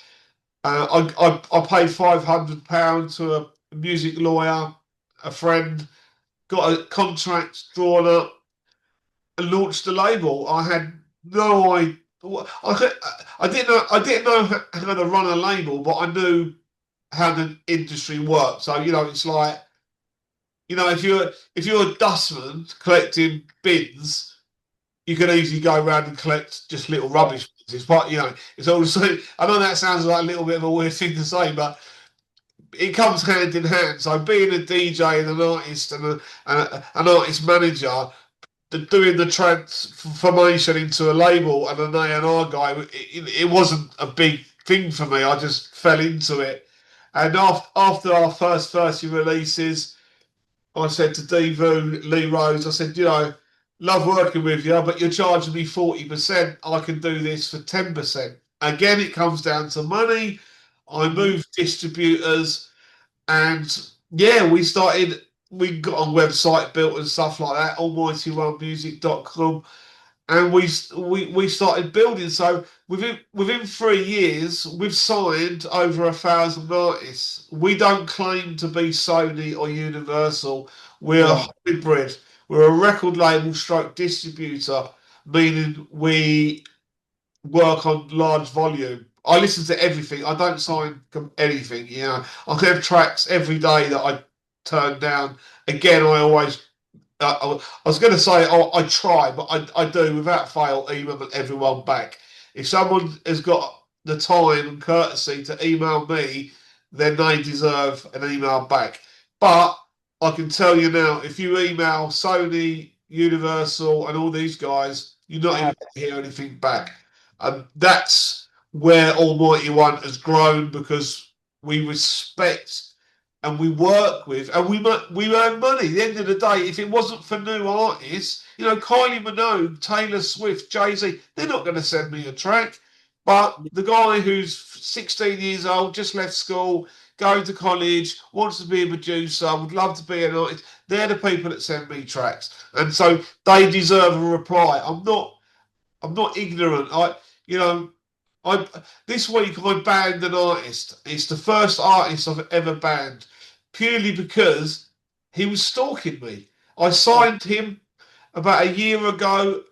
I paid £500 to a music lawyer, a friend, got a contract drawn up and launched the label. I had no idea. I didn't know how to run a label, but I knew how the industry works. So it's like if you're a dustman collecting bins, you can easily go around and collect just little Yeah. rubbish bins. It's part, it's all the same. I know that sounds like a little bit of a weird thing to say, but it comes hand in hand. So being a DJ and an artist and an artist manager, doing the transformation into a label and an A&R guy, it wasn't a big thing for me. I just fell into it. And after our first 30 releases, I said to Devo, Lee Rose, I said, love working with you, but you're charging me 40%. I can do this for 10%. Again, it comes down to money. I Mhm. moved distributors and yeah, we got a website built and stuff like that, almighty1music.com, and we started building. So within 3 years, we've signed over 1,000 artists. We don't claim to be Sony or Universal. We're a Yeah. hybrid. We're a record label stroke distributor, meaning we work on large volume. I listen to everything. I don't sign anything. I can have tracks every day that I turn down. Again, I always. I was going to say, oh, I try, but I do without fail email everyone back. If someone has got the time and courtesy to email me, then they deserve an email back. But I can tell you now, if you email Sony, Universal, and all these guys, you're not What even happened? going to hear anything back. And that's where Almighty One has grown because we respect and we work with and we earn money. At the end of the day, if it wasn't for new artists, Kylie Minogue, Taylor Swift, Jay-Z, they're not going to send me a track. But the guy who's 16 years old, just left school, going to college, wants to be a producer, would love to be an artist, they're the people that send me tracks. And so they deserve a reply. I'm not ignorant. You know, I this week I banned an artist. It's the first artist I've ever banned, purely because he was stalking me. I Oh, signed him about a year ago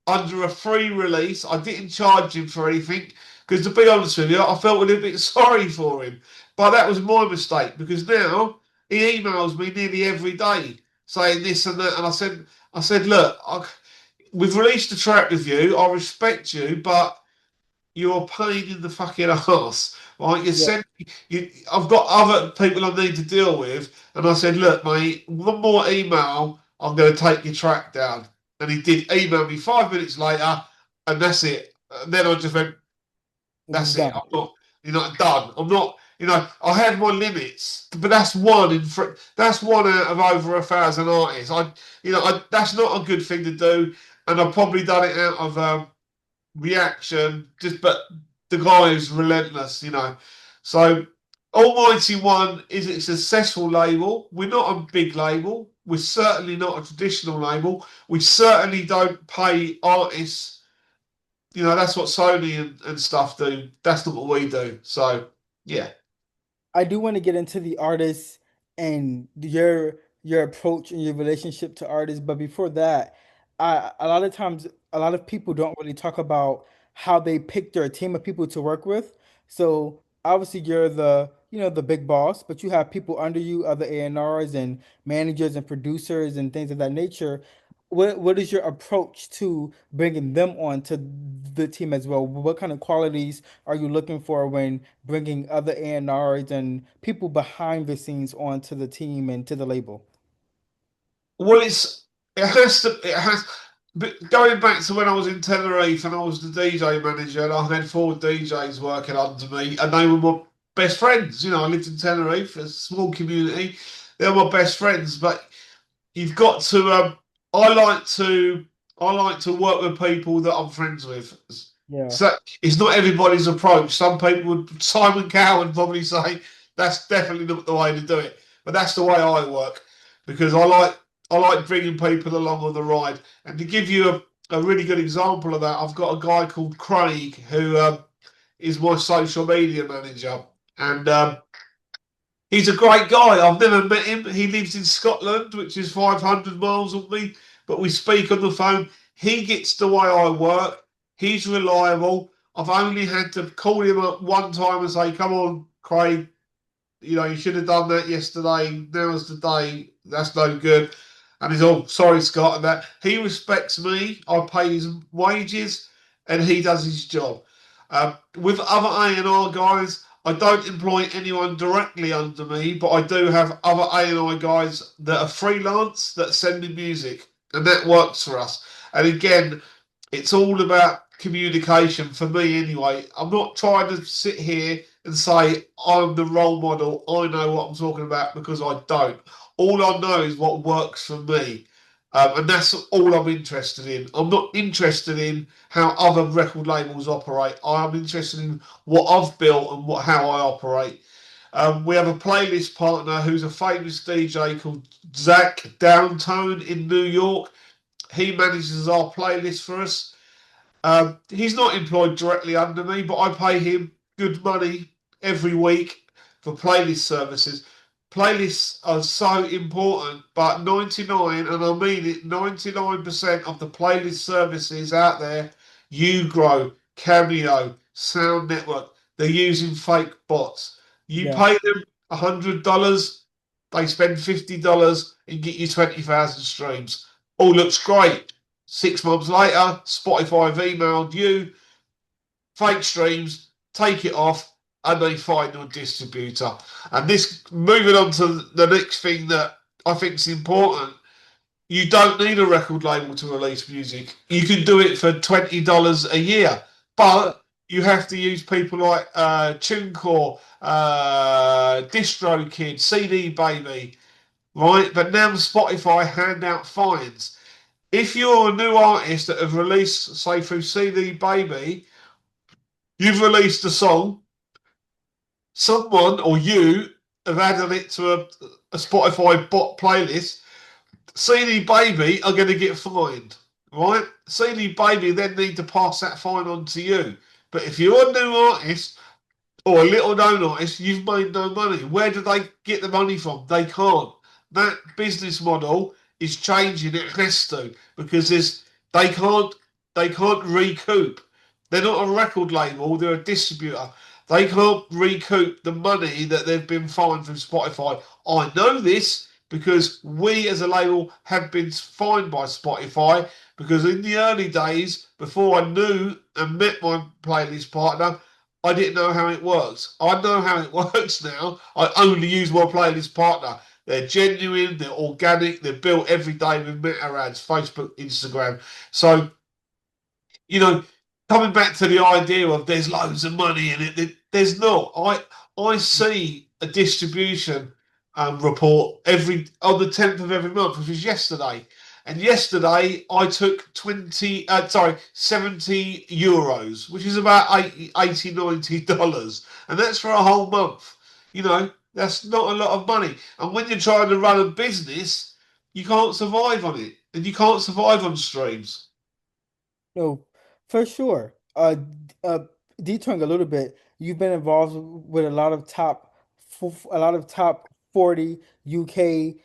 under a free release. I didn't charge him for anything because, to be honest with you, I felt a little bit sorry for him. But that was my mistake because now he emails me nearly every day saying this and that, and I said, look, we've released a track with you. I respect you, but you're a pain in the fucking ass, right? yeah. I've got other people I need to deal with, and I said, look, mate, one more email, I'm going to take your track down. And he did email me 5 minutes later, and that's it. And then I just went, It was that's it. done. I'm not, done. I'm not, I had my limits, but that's one out of over 1,000 artists. That's not a good thing to do, and I've probably done it out of reaction. But the guy is relentless. So Almighty One is a successful label. We're not a big label. We're certainly not a traditional label. We certainly don't pay artists. That's what Sony and stuff do. That's not what we do. So yeah. I do want to get into the artists and your approach and your relationship to artists, but before that, a lot of times a lot of people don't really talk about how they pick their team of people to work with. So obviously the big boss, but you have people under you, other A&Rs and managers and producers and things of that nature. What is your approach to bringing them on to the team as well? What kind of qualities are you looking for when bringing other A&Rs and people behind the scenes onto the team and to the label? Well, it has. But going back to when I was in Tenerife and I was the DJ manager, and I had four DJs working under me, and they were my best friends. You know, I lived in Tenerife, a small community. They were my best friends, but you've got to. I like to. I like to work with people that I'm friends with. Yeah. So it's not everybody's approach. Some people would. Simon Cowell would probably say that's definitely not the way to do it. But that's the way I work because I like bringing people along on the ride. And to give you a really good example of that, I've got a guy called Craig who is my social media manager, and he's a great guy. I've never met him. He lives in Scotland, which is 500 miles from me, but we speak on the phone. He gets the way I work. He's reliable. I've only had to call him up one time and say, "Come on, Craig, you know, you should have done that yesterday. Now's the day. That's no good." And he's all sorry, Scott, and that. He respects me. I pay his wages, and he does his job. With other A&R guys, I don't employ anyone directly under me, but I do have other A&R guys that are freelance that send me music, and that works for us. And again, it's all about communication for me anyway. I'm not trying to sit here and say I'm the role model. I know what I'm talking about because I don't. All I know is what works for me. And that's all I'm interested in. I'm not interested in how other record labels operate. I'm interested in what I've built and how I operate. We have a playlist partner who's a famous DJ called Zach Downtone in New York. He manages our playlist for us. He's not employed directly under me, but I pay him good money every week for playlist services. Playlists are so important, but 99, and I mean it, 99% of the playlist services out there, Ugrow, Cameo, Sound Network, they're using fake bots. You Yeah. pay them $100, they spend $50 and get you 20,000 streams. All looks great. 6 months later, Spotify have emailed you, fake streams, take it off, and they find your distributor. And this, moving on to the next thing that I think is important, you don't need a record label to release music. You can do it for $20 a year, Yeah. but you have to use people like TuneCore, DistroKid, CD Baby, right? But now Spotify hand out fines. If you're a new artist that have released, say, through CD Baby, you've released a song, someone or you have added it to a Spotify bot playlist, CD Baby are going to get fined, right? CD Baby then need to pass that fine on to you. But if you're a new artist or a little known artist, you've made no money. Where do they get the money from? They can't. That business model is changing. It has to because they can't they can't recoup. They're not a record label. They're a distributor. They can't recoup the money that they've been fined from Spotify. I know this because we as a label have been fined by Spotify because in the early days, before I knew and met my playlist partner, I didn't know how it works. I know how it works now. I only use my playlist partner. They're genuine, they're organic, they're built every day with meta ads, Facebook, Instagram. So, you know, coming back to the idea of there's loads of money in it, there's not. I see a distribution report every on the 10th of every month, which was yesterday. And yesterday I took 70 euros, which is about 80 $90. And that's for a whole month. You know, that's not a lot of money. And when you're trying to run a business, you can't survive on it. And you can't survive on streams. No, for sure. Detouring a little bit, you've been involved with a lot of top 40 UK,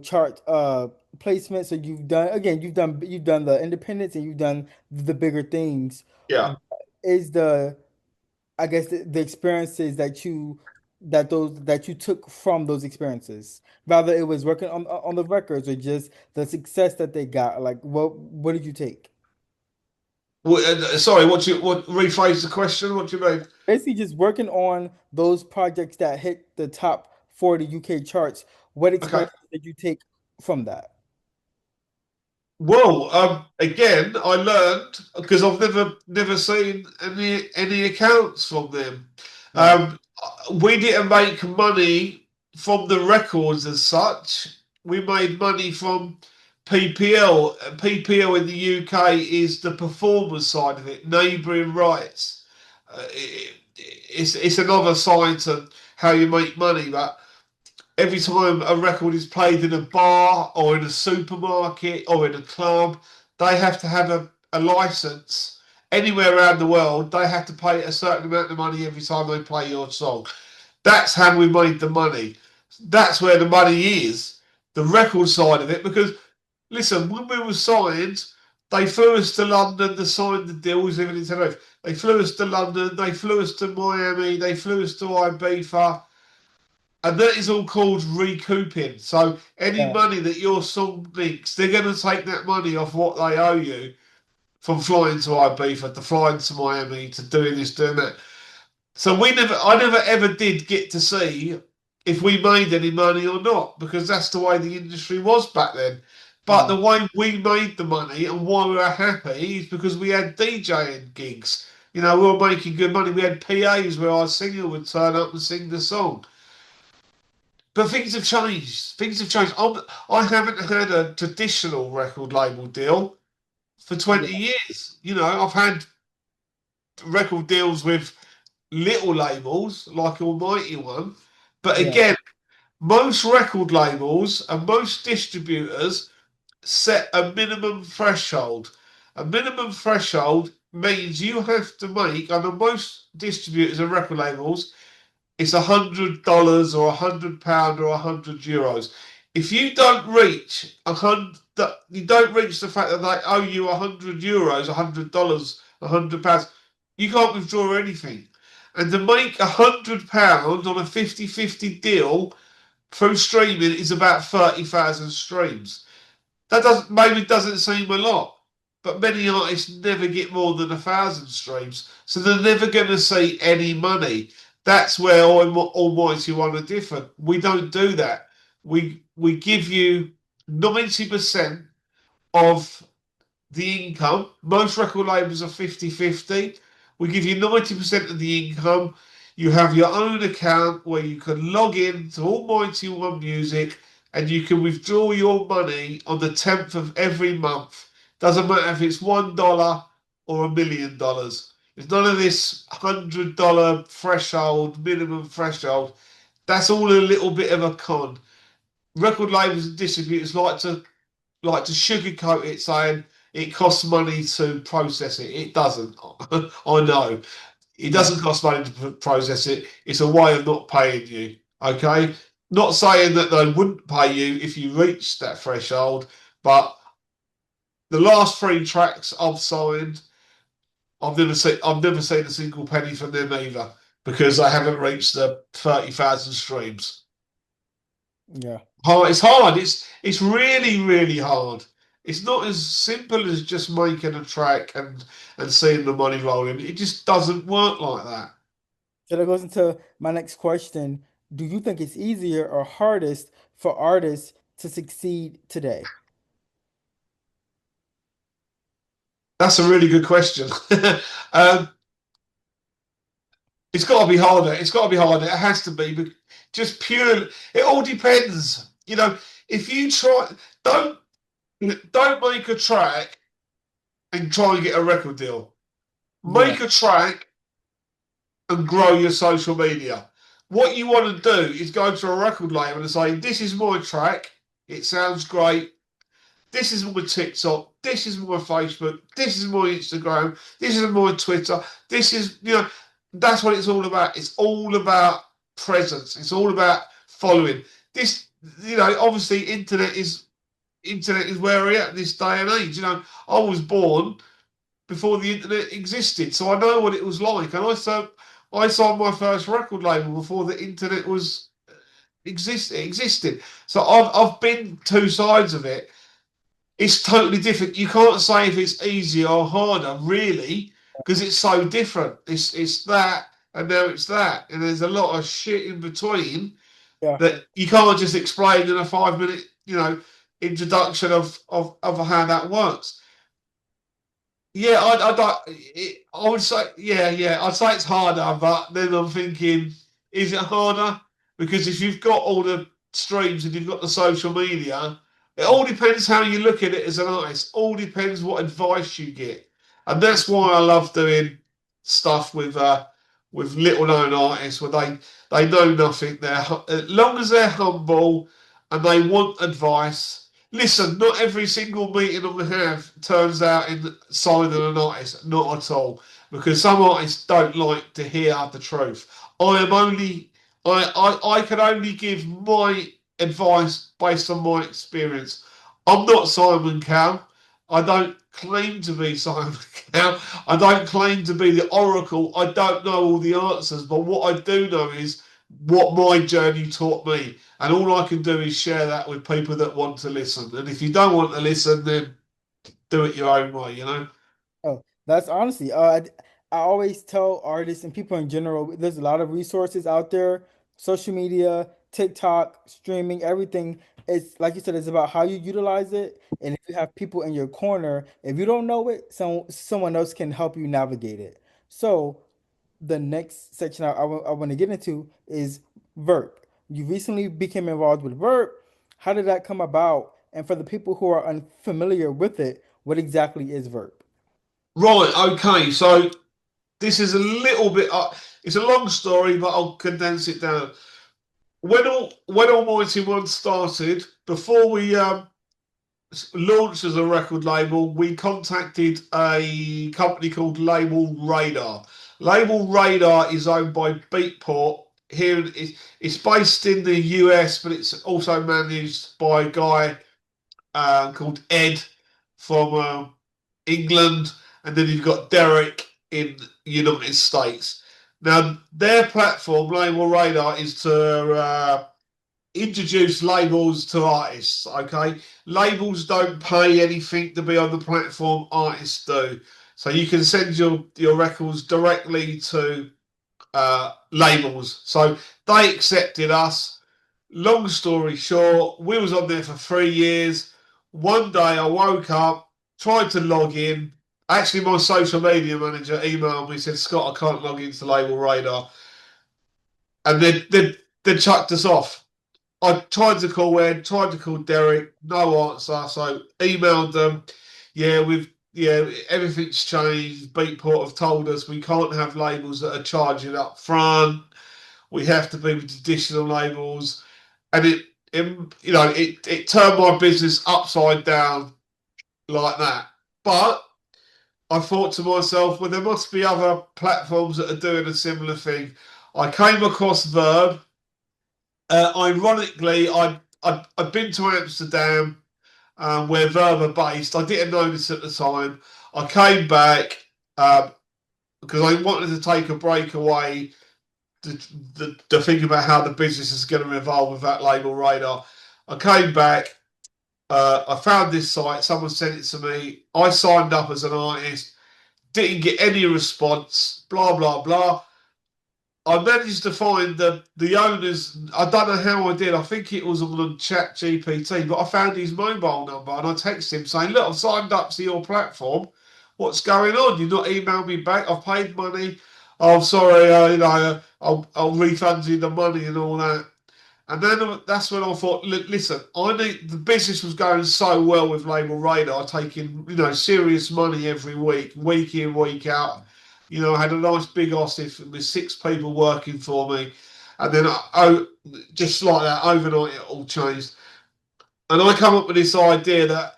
chart placements. So you've done again, you've done the independents and you've done the bigger things. Yeah. Is the I guess the experiences that you that you took from those experiences? Rather it was working on the records or just the success that they got. Like what did you take? Sorry, what rephrase the question? What do you mean? Basically just working on those projects that hit the top 40 UK charts. What Okay. experience did you take from that? Well, again, I learned because I've never seen any accounts from them. Right. Um, we didn't make money from the records as such. We made money from PPL. PPL in the UK is the performance side of it, neighbouring rights. It's another side to how you make money, but every time a record is played in a bar or in a supermarket or in a club, they have to have a license. Anywhere around the world, they have to pay a certain amount of money every time they play your song. That's how we made the money. That's where the money is, the record side of it. Because listen, when we were signed, they flew us to London to sign the deals, even in Tenerife. They flew us to London, they flew us to Miami, they flew us to Ibiza, and that is all called recouping. So any Yeah. money that your song makes, they're going to take that money off what they owe you from flying to Ibiza, to flying to Miami, to doing this, doing that. So I never ever did get to see if we made any money or not, because that's the way the industry was back then. But Mm. the way we made the money and why we were happy is because we had DJing gigs. You know, we were making good money. We had PAs where our singer would turn up and sing the song. But things have changed. Things have changed. I haven't had a traditional record label deal for Yeah. 20 years. You know, I've had record deals with little labels like Almighty One. But Yeah. again, most record labels and most distributors set a minimum threshold. A minimum threshold means you have to make, under most distributors and record labels, it's $100 or £100 or €100. If you don't reach you don't reach the fact that they owe you €100, $100, £100, you can't withdraw anything. And to make £100 on a 50-50 deal through streaming is about 30,000 streams. That doesn't seem a lot, but many artists never get more than 1,000 streams, so they're never going to see any money. That's where Almighty One are different. We don't do that. We give you 90% of the income. Most record labels are 50-50. We give you 90% of the income. You have your own account where you can log in to Almighty One Music and you can withdraw your money on the 10th of every month. Doesn't matter if it's $1 or $1 million. There's none of this $100 threshold, minimum threshold. That's all a little bit of a con. Record labels and distributors like to sugarcoat it, saying it costs money to process it. It doesn't. I know it Yeah. doesn't cost money to process it. It's a way of not paying you. Okay, not saying that they wouldn't pay you if you reached that threshold, but the last three tracks I've signed, I've never seen a single penny from them either because they haven't reached the 30,000 streams. Yeah. Hard. It's hard. It's really hard. It's not as simple as just making a track and seeing the money rolling. It just doesn't work like that. So that goes into my next question. Do you think it's easier or hardest for artists to succeed today? That's a really good question. um, it's got to be harder. It's got to be harder. It has to be. But just purely, it all depends. You know, if you try, don't don't make a track and try and get a record deal. Yeah. Make a track and grow your social media. What you want to do is go to a record label and say, "This is my track. It sounds great. This is my TikTok. This is my Facebook. This is my Instagram. This is my Twitter. This is, you know, that's what it's all about. It's all about presence. It's all about following. This, you know, obviously, internet is where we're at this day and age. You know, I was born before the internet existed, so I know what it was like. And I thought I signed my first record label before the internet was existed. So I've been two sides of it. It's totally different. You can't say if it's easier or harder, really, because it's so different. It's that, and now it's that, and there's a lot of shit in between Yeah. that you can't just explain in a 5 minute, introduction of how that works. Yeah, I would say, yeah, I'd say it's harder, but then I'm thinking, is it harder? Because if you've got all the streams and you've got the social media, it Yeah. all depends how you look at it as an artist. All depends what advice you get, and that's why I love doing stuff with little known artists where they know nothing. As long as they're humble and they want advice. Listen, not every single meeting I have turns out in signing an artist, not at all, because some artists don't like to hear the truth. I am only, I can only give my advice based on my experience. I'm not Simon Cowell. I don't claim to be Simon Cowell. I don't claim to be the oracle. I don't know all the answers, but what I do know is what my journey taught me. And all I can do is share that with people that want to listen. And if you don't want to listen, then do it your own way, you know? Oh, that's honestly, I always tell artists and people in general, there's a lot of resources out there, social media, TikTok, streaming, everything. It's like you said, it's about how you utilize it. And if you have people in your corner, if you don't know it, someone else can help you navigate it. So the next section I want to get into is Verb. You recently became involved with Verb. How did that come about? And for the people who are unfamiliar with it, what exactly is Verb? Right, okay. So this is a little bit, it's a long story, but I'll condense it down. When Almighty One started, before we launched as a record label, we contacted a company called Label Radar. Label Radar is owned by Beatport. It's based in the US, but it's also managed by a guy called Ed from England, and then you've got Derek in United States. Now, their platform, Label Radar, is to introduce labels to artists. Okay, labels don't pay anything to be on the platform. Artists do. So you can send your records directly to labels. So they accepted us. Long story short, we was on there for 3 years. One day I woke up, tried to log in. Actually, my social media manager emailed me, said, Scott, I can't log into Label Radar. And they chucked us off. I tried to call Ed, tried to call Derek, no answer. So emailed them. Everything's changed. Beatport have told us we can't have labels that are charging up front. We have to be with traditional labels, and it turned my business upside down like that. But I thought to myself, well, there must be other platforms that are doing a similar thing. I came across Verb. Ironically, I'd been to Amsterdam, where Verve are based. I didn't know this at the time. I came back um, because I wanted to take a break away to think about how the business is going to evolve with that label radar. I came back. I found this site. Someone sent it to me. I signed up as an artist. Didn't get any response. Blah blah blah. I managed to find the owners. I don't know how I did. I think it was on Chat GPT, but I found his mobile number and I texted him saying, "Look, I've signed up to your platform. What's going on? You've not emailed me back. I've paid money. Oh, sorry. I'll refund you the money and all that." And then that's when I thought, listen, I need the business was going so well with Label Radar, taking serious money every week in, week out. I had a nice big office with 6 people working for me, and then just like that, overnight it all changed. And I come up with this idea that,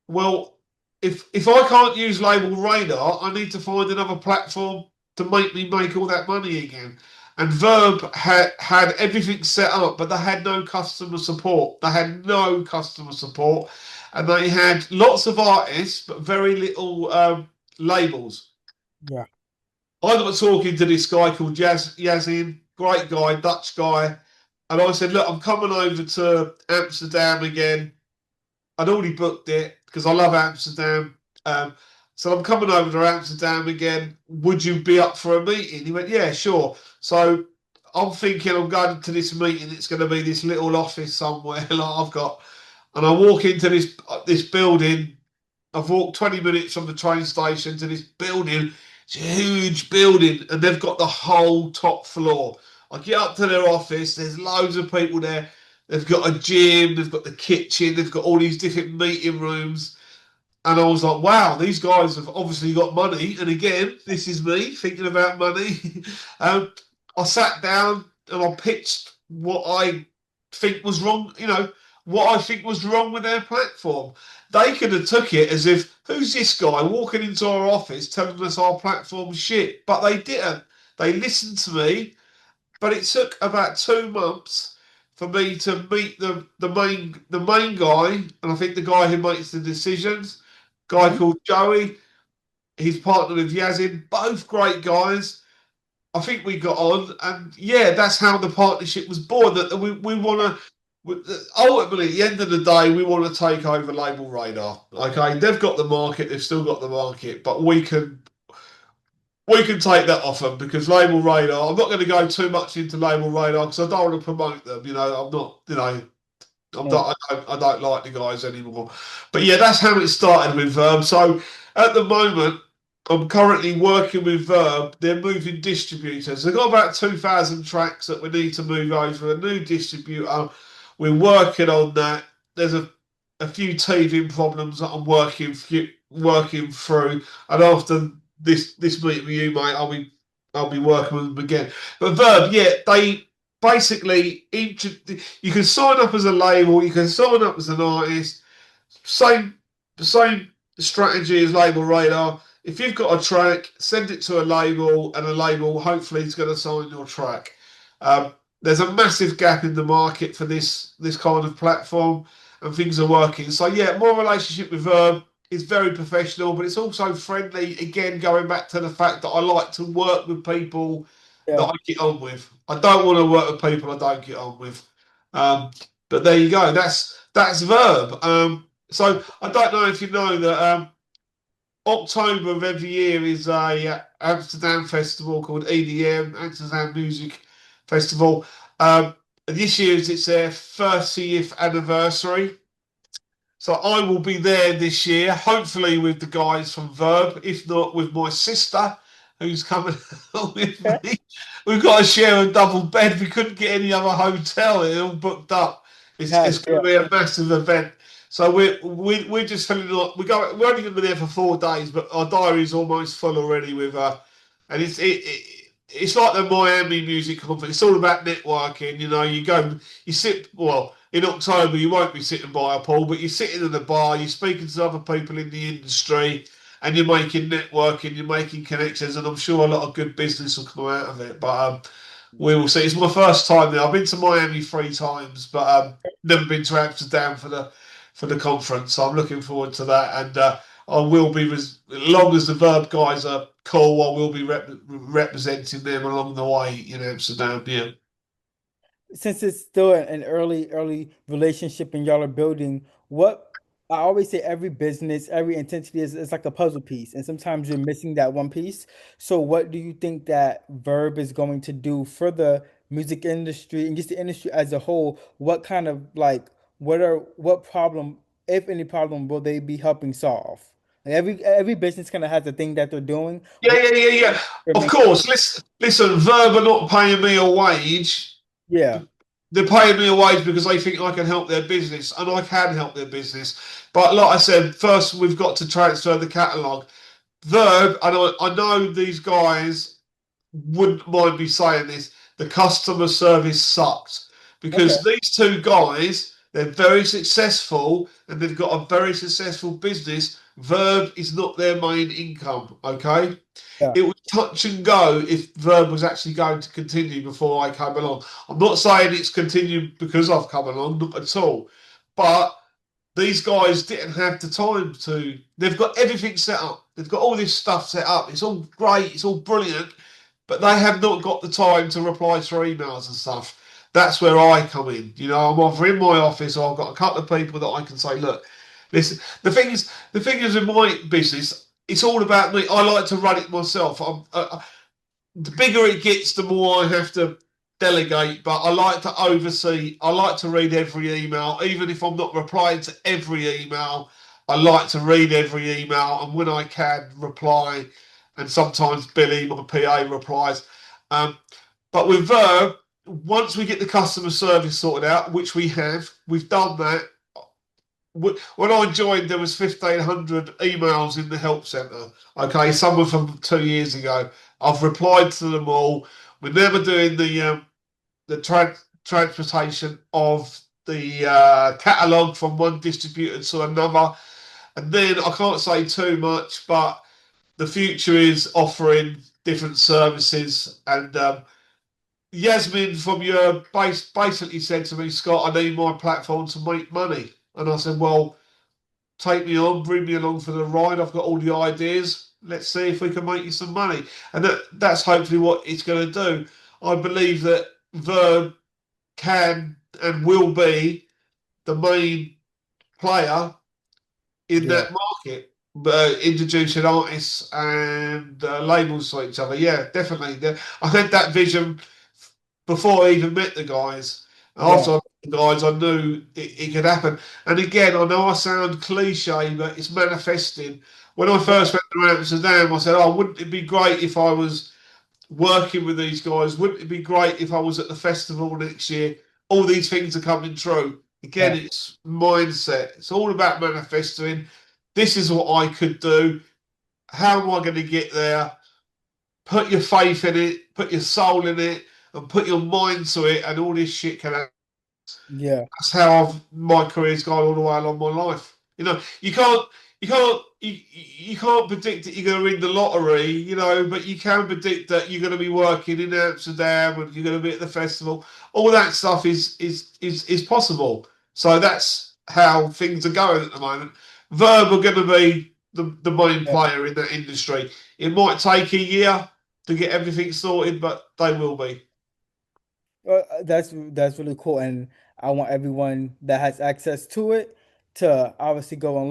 well, if I can't use Label Radar, I need to find another platform to make me make all that money again. And Verb had everything set up, but they had no customer support. They had no customer support, and they had lots of artists, but very little labels. Yeah. I got talking to this guy called Yazin, great guy, Dutch guy, and I said, "Look, I'm coming over to Amsterdam again. I'd already booked it because I love Amsterdam. Um, so I'm coming over to Amsterdam again. Would you be up for a meeting?" He went, "Yeah, sure." So I'm thinking I'm going to this meeting. It's going to be this little office somewhere like I've got, and I walk into this building. I've walked 20 minutes from the train station to this building. It's a huge building, and they've got the whole top floor. I get up to their office. There's loads of people there. They've got a gym. They've got the kitchen. They've got all these different meeting rooms. And I was like, wow, these guys have obviously got money. And again, this is me thinking about money. um, I sat down and I pitched what I think was wrong, what I think was wrong with their platform. They could have took it as if, who's this guy walking into our office telling us our platform's shit? But they didn't. They listened to me, but it took about 2 months for me to meet the main guy, and I think the guy who makes the decisions, guy Hmm. called Joey. He's partnered with Yazin, both great guys. I think we got on, and yeah, that's how the partnership was born. That we want to ultimately, at the end of the day, we want to take over Label Radar. Okay, they've got the market, they've still got the market, but we can take that off them because Label Radar. I'm not going to go too much into Label Radar because I don't want to promote them. I'm not. Yeah. I don't like the guys anymore. But yeah, that's how it started with Verb. So at the moment, I'm currently working with Verb. They're moving distributors. They've got about 2,000 tracks that we need to move over. A new distributor. We're working on that. There's a few teething problems that I'm working through. And after this meeting with you, mate, I'll be working with them again. But Verb, yeah, they basically you can sign up as a label, you can sign up as an artist. Same strategy as Label Radar. If you've got a track, send it to a label, and a label hopefully is going to sign your track. Um, there's a massive gap in the market for this kind of platform, and things are working. So yeah, my relationship with Verb is very professional, but it's also friendly. Again, going back to the fact that I like to work with people that Yeah. I get on with. I don't want to work with people I don't get on with. Um, but there you go. That's Verb. So I don't know if you know that October of every year is a Amsterdam festival called EDM, Amsterdam Music Festival. This year is its their 30th anniversary. So I will be there this year, hopefully with the guys from Verb, if not with my sister, who's coming with me. We've got to share a double bed. We couldn't get any other hotel; it's all booked up. It's Yes. going Yeah. to be a massive event. So we're just filling up. We're only going to be there for 4 days, but our diary's almost full already with and it's like the Miami Music Conference. It's all about networking. You go, you sit. Well, in October, you won't be sitting by a pool, but you're sitting in a bar. You're speaking to other people in the industry, and you're making networking. You're making connections, and I'm sure a lot of good business will come out of it. But we will see. It's my first time there. I've been to Miami 3 times, but never been to Amsterdam for the conference. So I'm looking forward to that, and I will be as long as the Verb guys are cool. I will be representing them along the way in Amsterdam. Yeah. Since it's still an early relationship and y'all are building, what I always say, every business, every intensity is like a puzzle piece, and sometimes you're missing that one piece. So, what do you think that Verb is going to do for the music industry and just the industry as a whole? What kind of like what problem, if any problem, will they be helping solve? Like every business kind of has a thing that they're doing. Yeah, What yeah, yeah, yeah. they're Of making? course. Listen. Verb are not paying me a wage. Yeah. They're paying me a wage because they think I can help their business, and I can help their business. But like I said, first we've got to transfer the catalogue. Verb, and I know these guys wouldn't mind me saying this, the customer service sucked Okay. because these two guys, they're very successful and they've got a very successful business. Verb is not their main income, okay? Yeah. It was touch and go if Verb was actually going to continue before I came along. I'm not saying it's continued because I've come along, not at all. But these guys didn't have the time to. They've got everything set up. They've got all this stuff set up. It's all great. It's all brilliant, but they have not got the time to reply to emails and stuff. That's where I come in. I'm either in my office or I've got a couple of people that I can say, look, listen. The thing is, in my business, it's all about me. I like to run it myself. The bigger it gets, the more I have to delegate. But I like to oversee. I like to read every email, even if I'm not replying to every email. I like to read every email, and when I can, reply. And sometimes Billy, my PA, replies. Um, but with Verb, once we get the customer service sorted out, which we've done that. When I joined, there was 1,500 emails in the help centre. Okay, some were from 2 years ago. I've replied to them all. We're never doing the transportation of the catalogue from one distributor to another. And then I can't say too much, but the future is offering different services. And Yasmin from your base basically said to me, Scott, I need my platform to make money. And I said, well, take me on, bring me along for the ride. I've got all the ideas. Let's see if we can make you some money. And that's hopefully what it's going to do. I believe that Verb can and will be the main player in Yeah. that market, introducing artists and labels to each other. Yeah, definitely. I had that vision before I even met the guys. Yeah. After I met the guys, I knew it could happen. And again, I know I sound cliche, but it's manifesting. When I Yeah. first went to Amsterdam, I said, "Oh, wouldn't it be great if I was working with these guys? Wouldn't it be great if I was at the festival next year?" All these things are coming true. Again, Yeah. it's mindset. It's all about manifesting. This is what I could do. How am I going to get there? Put your faith in it, put your soul in it, and put your mind to it, and all this shit can happen. Yeah. That's how my career's gone all the way along my life. You can't predict that you're going to win the lottery, but you can predict that you're going to be working in Amsterdam and you're going to be at the festival. All that stuff is possible. So that's how things are going at the moment. Verb are going to be the main Yeah. player in that industry. It might take a year to get everything sorted, but they will be. That's really cool, and I want everyone that has access to it to obviously go and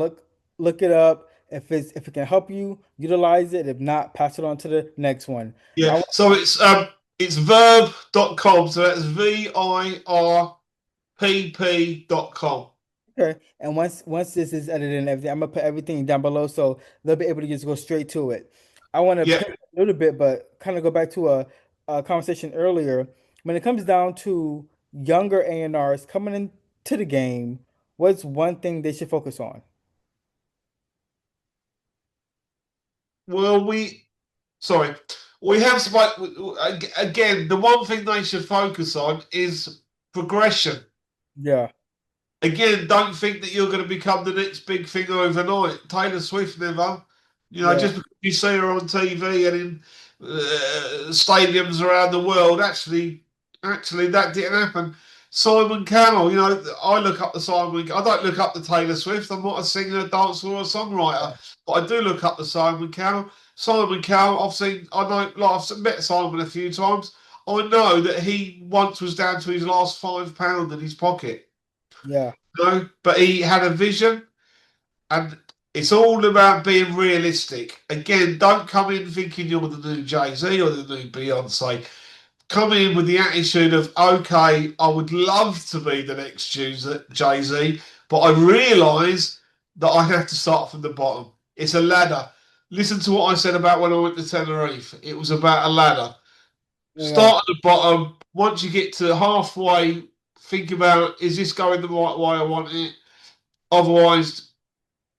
look it up. If it can help you, utilize it. If not, pass it on to the next one. I Yeah. want, So it's verb.com. So that's VIRPP.com. okay, and once this is edited and everything, I'm gonna put everything down below so they'll be able to just go straight to it. I want to Yeah. pivot a little bit, but kind of go back to a conversation earlier. When it comes down to younger A&Rs coming into the game, what's one thing they should focus on? Well, sorry, we have again. The one thing they should focus on is progression. Yeah, Again, don't think that you're going to become the next big thing overnight. Taylor Swift never. yeah, Just because you see her on TV and in stadiums around the world, actually, that didn't happen. Simon Cowell, I look up the Simon. I don't look up the Taylor Swift. I'm not a singer, dancer, or a songwriter, yeah, but I do look up the Simon Cowell. Simon Cowell, I know, like I've met Simon a few times. I know that he once was down to his last £5 in his pocket. yeah, No, but he had a vision, and it's all about being realistic. Again, don't come in thinking you're the new Jay Z or the new Beyonce. Come in with the attitude of, okay, I would love to be the next Jay Z, but I realise that I have to start from the bottom. It's a ladder. Listen to what I said about when I went to Tenerife. It was about a ladder. yeah, Start at the bottom. Once you get to halfway, think about, is this going the right way I want it? Otherwise,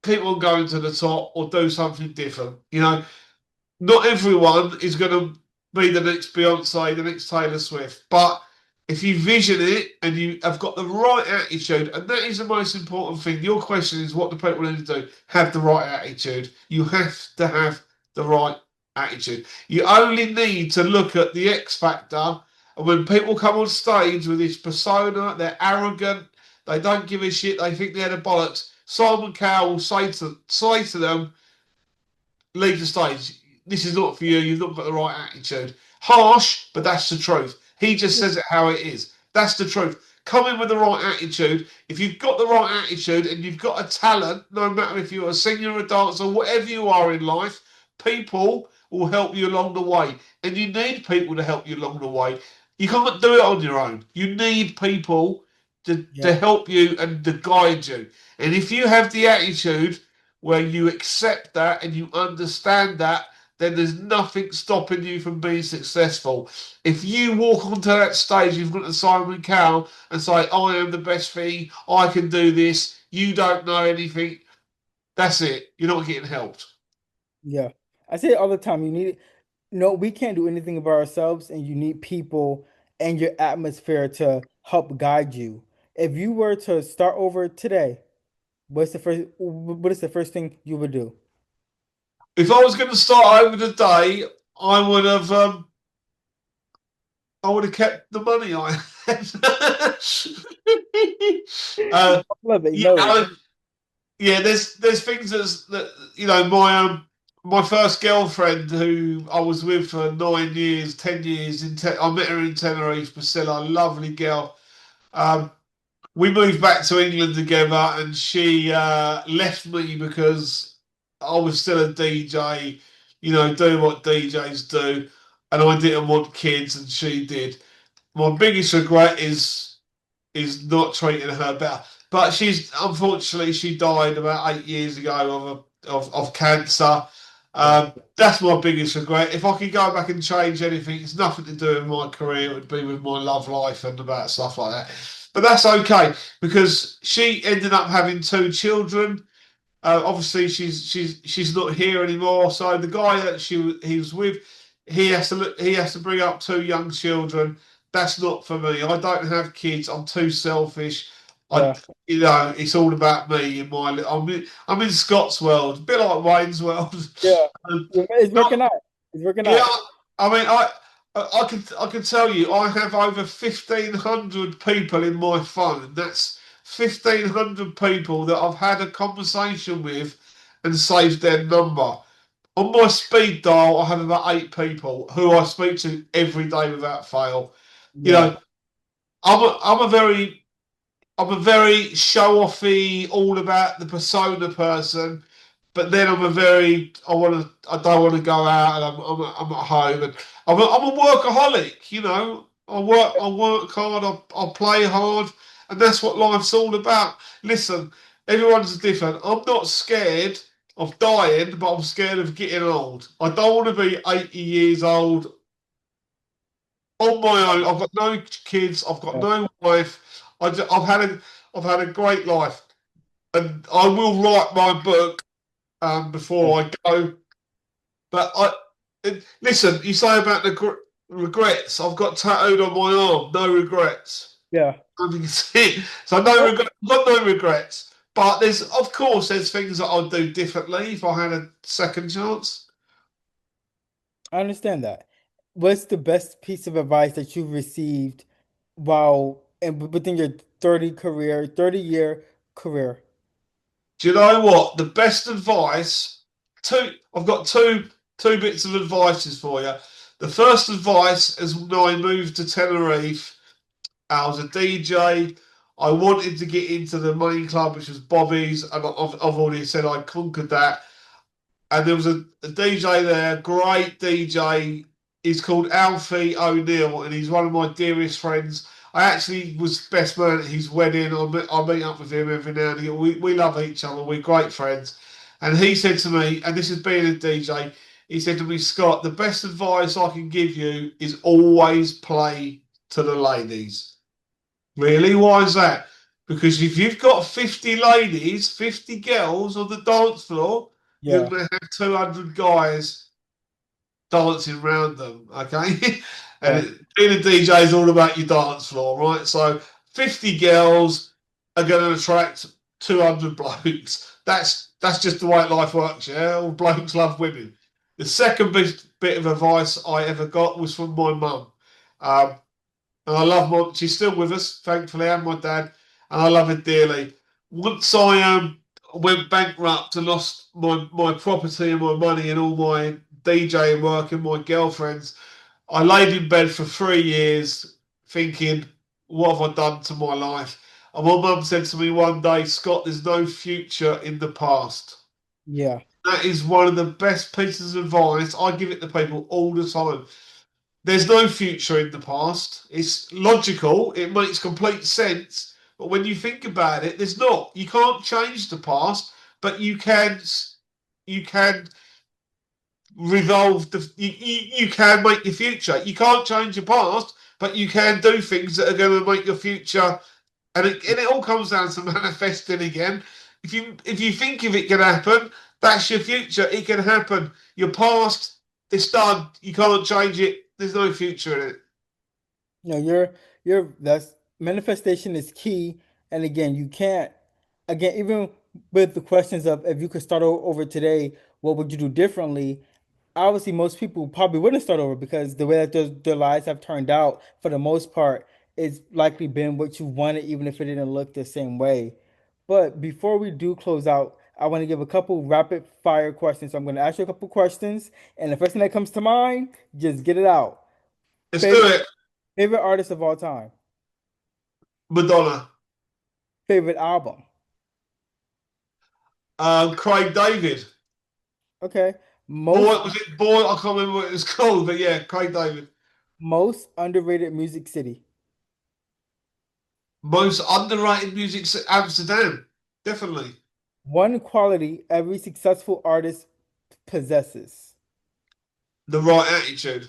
keep on going to the top or do something different. Not everyone is going to be the next Beyonce, the next Taylor Swift, but if you vision it and you have got the right attitude, and that is the most important thing. Your question is, what do people need to do? Have the right attitude. You have to have the right attitude. You only need to look at the X Factor, and when people come on stage with this persona, they're arrogant, they don't give a shit, they think they're the bollocks. Simon Cowell will say to them, leave the stage. This is not for you. You've not got the right attitude. Harsh, but that's the truth. He just says it how it is. That's the truth. Come in with the right attitude. If you've got the right attitude and you've got a talent, no matter if you're a singer, or a dancer, whatever you are in life, people will help you along the way. And you need people to help you along the way. You can't do it on your own. You need people to Yeah, help you and to guide you. And if you have the attitude where you accept that and you understand that, then there's nothing stopping you from being successful. If you walk onto that stage in front of Simon Cowell and say, I am the best thing, I can do this, you don't know anything, that's it. You're not getting helped. yeah. I say it all the time. You need no, we can't do anything about ourselves, and you need people and your atmosphere to help guide you. If you were to start over today, what is the first thing you would do? If I was going to start over today, I would have kept the money I had. uh, Love it, yeah, no. yeah. There's things that my first girlfriend who I was with for 9 years, 10 years I met her in Tenerife, Priscilla, lovely girl. Um, we moved back to England together, and she left me because I was still a DJ, doing what DJs do, and I didn't want kids, and she did. My biggest regret is not treating her better. But she's unfortunately she died about 8 years ago of cancer. Yeah, That's my biggest regret. If I could go back and change anything, it's nothing to do with my career. It would be with my love life and about stuff like that. But that's okay because she ended up having two children. Obviously, she's not here anymore. So the guy that he was with, he has to bring up two young children. That's not for me. I don't have kids. I'm too selfish. I, yeah, it's all about me in my. I'm in Scott's world, a bit like Wayne's world. yeah. Um, It's not working out. It's working yeah. out. I mean, I can tell you, I have over 1,500 people in my phone. That's 1,500 people that I've had a conversation with and saved their number. On my speed dial, I have about 8 people who I speak to every day without fail. You Yeah, know, I'm a very show offy, all about the persona person. But then I don't want to go out, and I'm at home, and I'm a workaholic. I work hard, I play hard, and that's what life's all about. Listen, everyone's different. I'm not scared of dying, but I'm scared of getting old. I don't want to be 80 years old on my own. I've got no kids. I've got yeah, no wife. I've had a great life, and I will write my book yeah, before I go. But listen, you say about the regrets. I've got tattooed on my arm. No regrets. yeah. I can see it. So no regret. Got no regrets. But of course there's things that I'd do differently if I had a second chance. I understand that. What's the best piece of advice that you've received while and within your 30-year career? Do you know what? The best advice. I've got two bits of advices for you. The first advice is when I moved to Tenerife. I was a DJ. I wanted to get into the main club, which was Bobby's, and I've already said I conquered that. And there was a DJ there, great DJ. He's called Alfie O'Neill, and he's one of my dearest friends. I actually was best man at his wedding. I meet up with him every now and again. We love each other. We're great friends. And he said to me, and this is being a DJ, he said to me, Scott, the best advice I can give you is always play to the ladies. Really? Why is that? Because if you've got 50 ladies, 50 girls on the dance floor, you're Yeah, going to have 200 guys dancing around them, okay? and yeah, being a DJ is all about your dance floor, right? So 50 girls are going to attract 200 blokes. That's just the way life works, yeah? All blokes love women. The second bit of advice I ever got was from my mum. Um, and I love my. She's still with us, thankfully, and my dad, and I love her dearly. Once I went bankrupt and lost my property and my money and all my DJing work and my girlfriends, I laid in bed for 3 years thinking, what have I done to my life? And my mum said to me one day, Scott, there's no future in the past. Yeah. That is one of the best pieces of advice. I give it to people all the time. There's no future in the past. It's logical, it makes complete sense. But when you think about it, there's not. You can't change the past, but you can revolve you can make your future. You can't change your past, but you can do things that are going to make your future. And it all comes down to manifesting again. If you think if it can happen, that's your future. It can happen. Your past, it's done. You can't change it. There's no future in it. No, that's manifestation is key. And again, you can't, again, even with the questions of if you could start over today, what would you do differently? Obviously, most people probably wouldn't start over because the way that their lives have turned out, for the most part, it's likely been what you wanted, even if it didn't look the same way. But before we do close out, I want to give a couple rapid fire questions. So I'm going to ask you a couple questions, and the first thing that comes to mind, just get it out. Let's do Favorite it. favorite artist of all time. Madonna. Favorite album. Craig David. Okay. Boy, Most was it boy? I can't remember what it was called, but yeah, Craig David. most underrated music city. Most underrated music, Amsterdam. Definitely. One quality every successful artist possesses. The right attitude.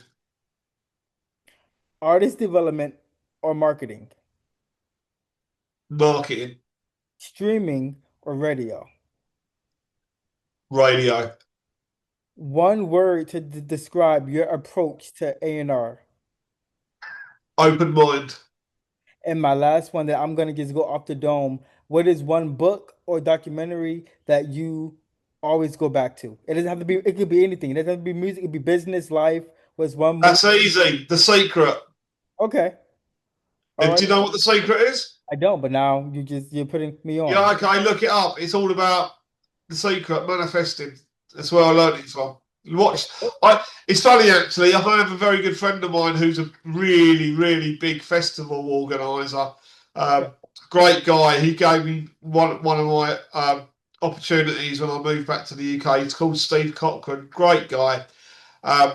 Artist development or marketing. Marketing. Streaming or radio. Radio. One word to describe your approach to A&R. Open mind. And my last one that I'm gonna just go off the dome. What is one book or documentary that you always go back to? It doesn't have to be, it could be anything. It doesn't have to be music, it could be business, life. What's one book? That's easy. The Secret. Okay. All Do right. you know what The Secret is? I don't, but now you're putting me Yeah, on. okay, look it up. It's all about The Secret, manifesting. That's where I learned it from. Watch. It's funny actually. I have a very good friend of mine who's a really, really big festival organizer. Okay. Great guy. He gave me one of my opportunities when I moved back to the UK. It's called Steve Cochran. Great guy. Um,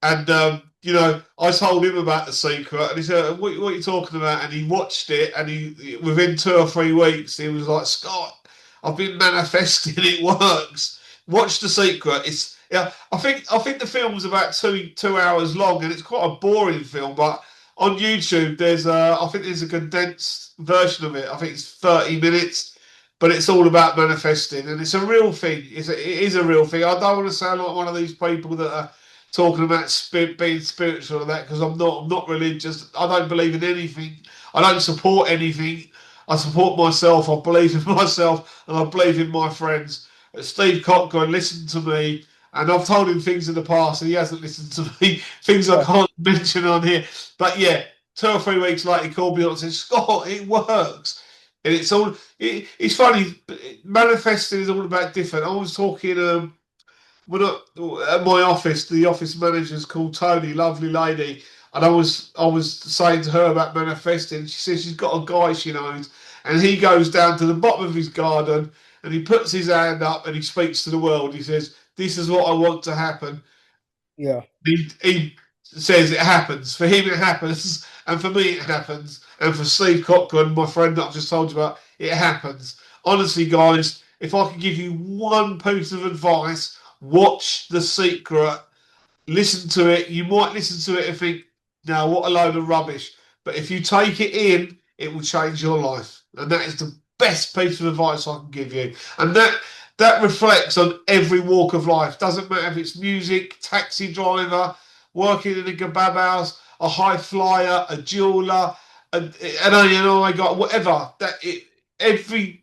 and I told him about The Secret, and he said, what are you talking about?" And he watched it, and he within 2 or 3 weeks, he was like, "Scott, I've been manifesting. It works. Watch The Secret. It's yeah. I think the film's about two hours long, and it's quite a boring film. But on YouTube, I think there's a condensed version of it. I think it's 30 minutes." But it's all about manifesting, and it's a real thing. It is a real thing. I don't want to sound like one of these people that are talking about being spiritual and that because I'm not. I'm not religious. I don't believe in anything. I don't support anything. I support myself. I believe in myself, and I believe in my friends. Steve Cochran listened to me, and I've told him things in the past, and he hasn't listened to me. Things I Yeah. can't mention on here. But yeah, 2 or 3 weeks later, he called me up and said, "Scott, it works." And it's funny. Manifesting is all about different. I was talking. When at my office, the office manager's called Tony, lovely lady, and I was saying to her about manifesting. She says she's got a guy she knows, and he goes down to the bottom of his garden and he puts his hand up and he speaks to the world. He says, "This is what I want to happen." Yeah. He says it happens. For him, it happens, and for me, it happens, and for Steve Cochran, my friend that I've just told you about, it happens. Honestly, guys, if I could give you one piece of advice, watch The Secret, listen to it. You might listen to it and think, "Now, what a load of rubbish." But if you take it in, it will change your life. And that is the best piece of advice I can give you. And that reflects on every walk of life. Doesn't matter if it's music, taxi driver, working in a kebab house, a high flyer, a jeweler, an A&I guy, whatever. Every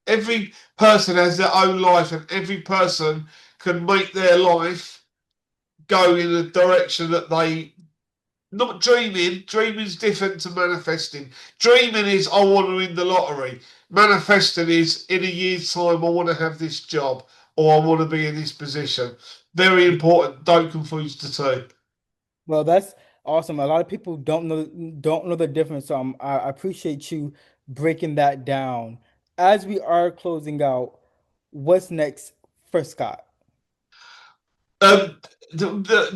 every person has their own life, and every person can make their life go in a direction that they not dreaming. Dreaming's different to manifesting. Dreaming is I want to win the lottery. Manifesting is in a year's time, I want to have this job or I want to be in this position. Very important. Don't confuse the two. Well, that's awesome. A lot of people don't know the difference. So I appreciate you breaking that down. As we are closing out, what's next for Scott? Um,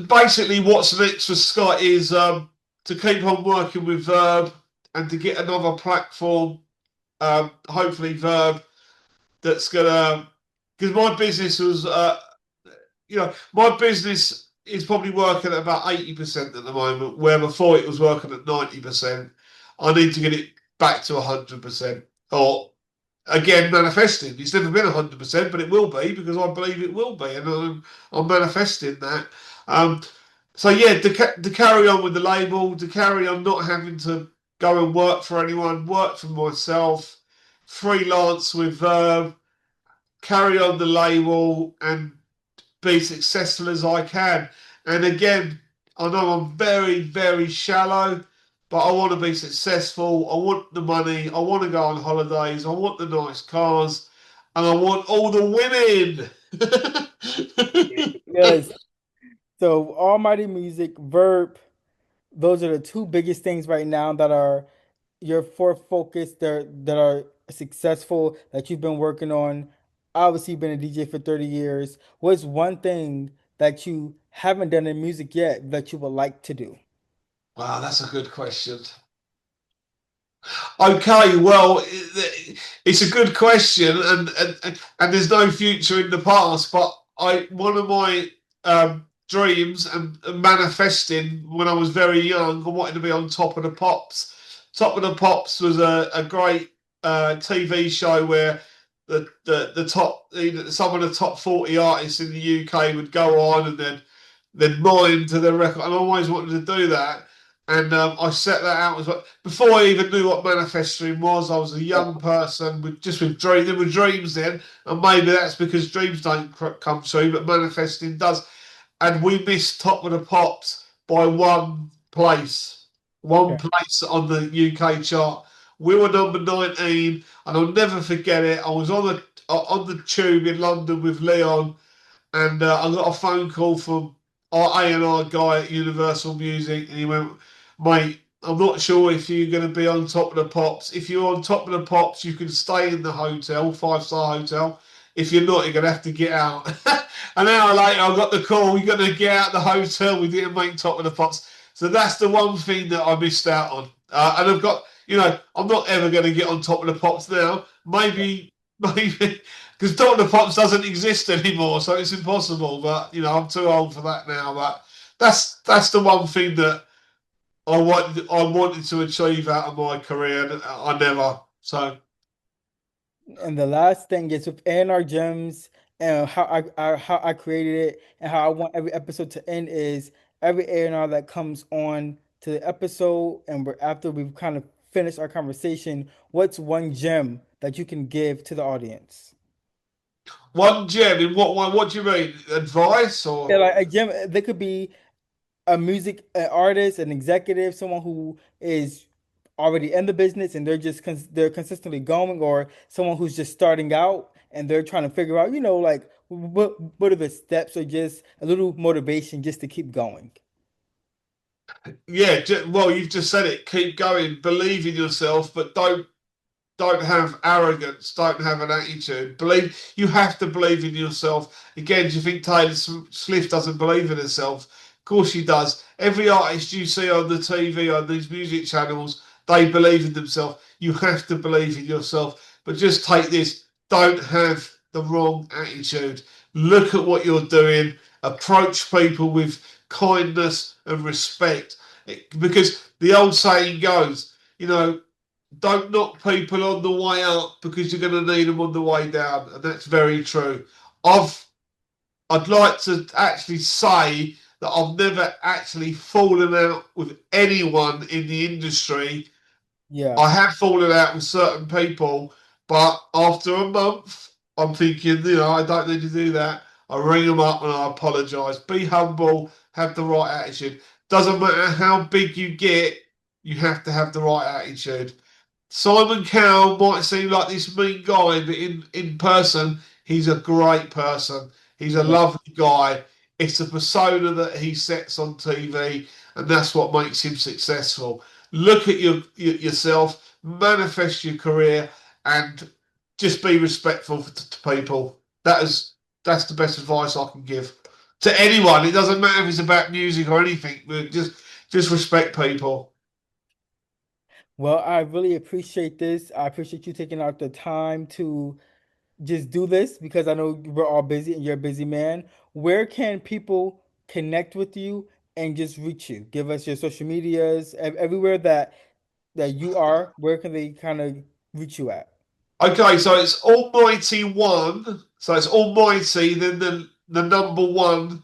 Basically, what's next for Scott is to keep on working with Verb and to get another platform, hopefully Verb, that's gonna because my business was my business is probably working at about 80% at the moment, where before it was working at 90%. I need to get it back to 100%. Or again, manifesting. It's never been 100%, but it will be because I believe it will be, and I'm manifesting that. Um, so yeah, to carry on with the label, to carry on not having to go and work for anyone, work for myself, freelance with carry on the label and be successful as I can. And again, I know I'm very, very shallow, but I want to be successful. I want the money. I want to go on holidays. I want the nice cars. And I want all the women. Yes. So Almighty Music, Verb, those are the two biggest things right now that are your four focus that are successful that you've been working on. Obviously, you've been a DJ for 30 years. What's one thing that you haven't done in music yet that you would like to do? Wow, that's a good question. Okay, well, it's a good question, and there's no future in the past. But I one of my dreams and manifesting when I was very young, I wanted to be on Top of the Pops. Top of the Pops was a great TV show where some of the top 40 artists in the UK would go on and then mine to the record. And I always wanted to do that. And I set that out as well. Before I even knew what manifesting was, I was a Yeah. young person with dreams. There were dreams then, and maybe that's because dreams don't come true, but manifesting does. And we missed Top of the Pops by one Okay. place on the UK chart. We were number 19, and I'll never forget it. I was on the tube in London with Leon, and I got a phone call from our A&R guy at Universal Music, and he went, "Mate, I'm not sure if you're going to be on Top of the Pops. If you're on Top of the Pops, you can stay in the hotel, five-star hotel. If you're not, you're going to have to get out." An hour later, I got the call, "You're going to get out the hotel. We didn't make Top of the Pops." So that's the one thing that I missed out on. And I've got, I'm not ever going to get on Top of the Pops now. Maybe because Top of the Pops doesn't exist anymore, so it's impossible. But I'm too old for that now. But that's the one thing that I wanted to achieve out of my career, and I never. So And the last thing is with A&R Gems and how I created it and how I want every episode to end is every A&R that comes on to the episode and after we've kind of finished our conversation, what's one gem that you can give to the audience? one gem in what way? What do you mean? Advice Yeah, or? like a gem, they could be a music an artist, an executive, someone who is already in the business and they're consistently going, or someone who's just starting out and they're trying to figure out, like what are the steps or just a little motivation just to keep going. Yeah, well, you've just said it. Keep going. Believe in yourself, but don't have arrogance, don't have an attitude. You have to believe in yourself. Again, do you think Taylor Swift doesn't believe in herself? Of course she does. Every artist you see on the TV, on these music channels, they believe in themselves. You have to believe in yourself. But just take this, don't have the wrong attitude. Look at what you're doing, approach people with kindness and respect. Because the old saying goes, don't knock people on the way up because you're going to need them on the way down, and that's very true. I've I'd like to actually say that I've never actually fallen out with anyone in the industry. Yeah. I have fallen out with certain people, but after a month, I'm thinking, I don't need to do that. I ring them up and I apologise. Be humble, have the right attitude. Doesn't matter how big you get, you have to have the right attitude. Simon Cowell might seem like this mean guy, but in person, he's a great person. He's a Yeah. lovely guy. It's the persona that he sets on TV, and that's what makes him successful. Look at yourself, manifest your career, and just be respectful to people. That's the best advice I can give to anyone. It doesn't matter if it's about music or anything. But just respect people. Well, I really appreciate this. I appreciate you taking out the time to just do this because I know we're all busy and you're a busy man. Where can people connect with you and just reach you? Give us your social medias, everywhere that you are. Where can they kind of reach you at? Okay, so it's Almighty One. So it's Almighty, then the number one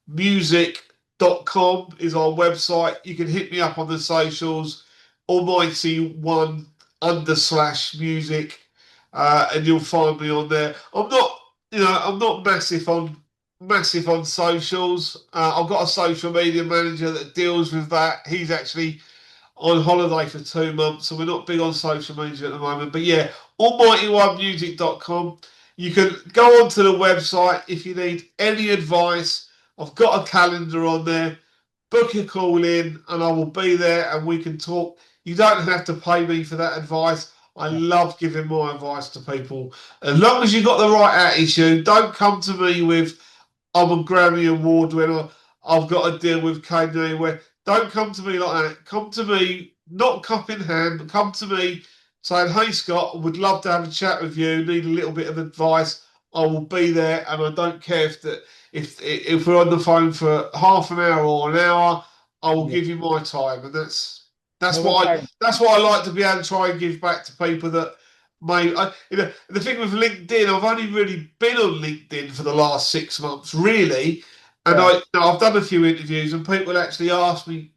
music.com is our website. You can hit me up on the socials, Almighty One under slash music, and you'll find me on there. I'm not massive on socials. I've got a social media manager that deals with that. He's actually on holiday for 2 months, so we're not big on social media at the moment. But yeah, almighty1music.com. You can go onto the website if you need any advice. I've got a calendar on there. Book a call in, and I will be there, and we can talk. You don't have to pay me for that advice. I Yeah. love giving my advice to people. As long as you've got the right attitude, don't come to me with I'm a Grammy Award winner. I've got to deal with Kanye West. Don't come to me like that. Come to me, not cup in hand, but come to me saying, "Hey Scott, would love to have a chat with you. Need a little bit of advice. I will be there, and I don't care if we're on the phone for half an hour or an hour. I will Yeah. give you my time, and No one time. that's what I like to be able to try and give back to people that the thing with LinkedIn, I've only really been on LinkedIn for the last 6 months, really, and Yeah. I've done a few interviews, and people actually ask me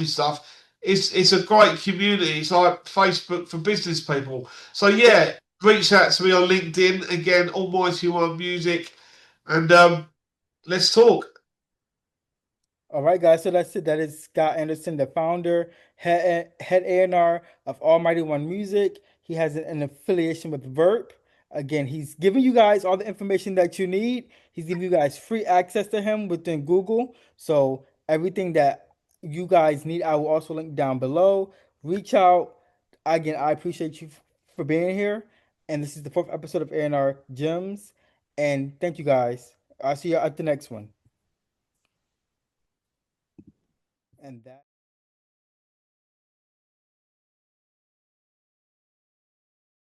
stuff. It's a great community. It's like Facebook for business people. So Yeah. yeah, reach out to me on LinkedIn again, Almighty One Music, and let's talk. All right, guys. So that's it. That is Scott Anderson, the founder, head A&R of Almighty One Music. He has an affiliation with Verp. Again, he's giving you guys all the information that you need. He's giving you guys free access to him within Google. So everything that you guys need, I will also link down below. Reach out. Again, I appreciate you for being here. And this is the fourth episode of A&R Gems. And thank you guys. I'll see you at the next one. And that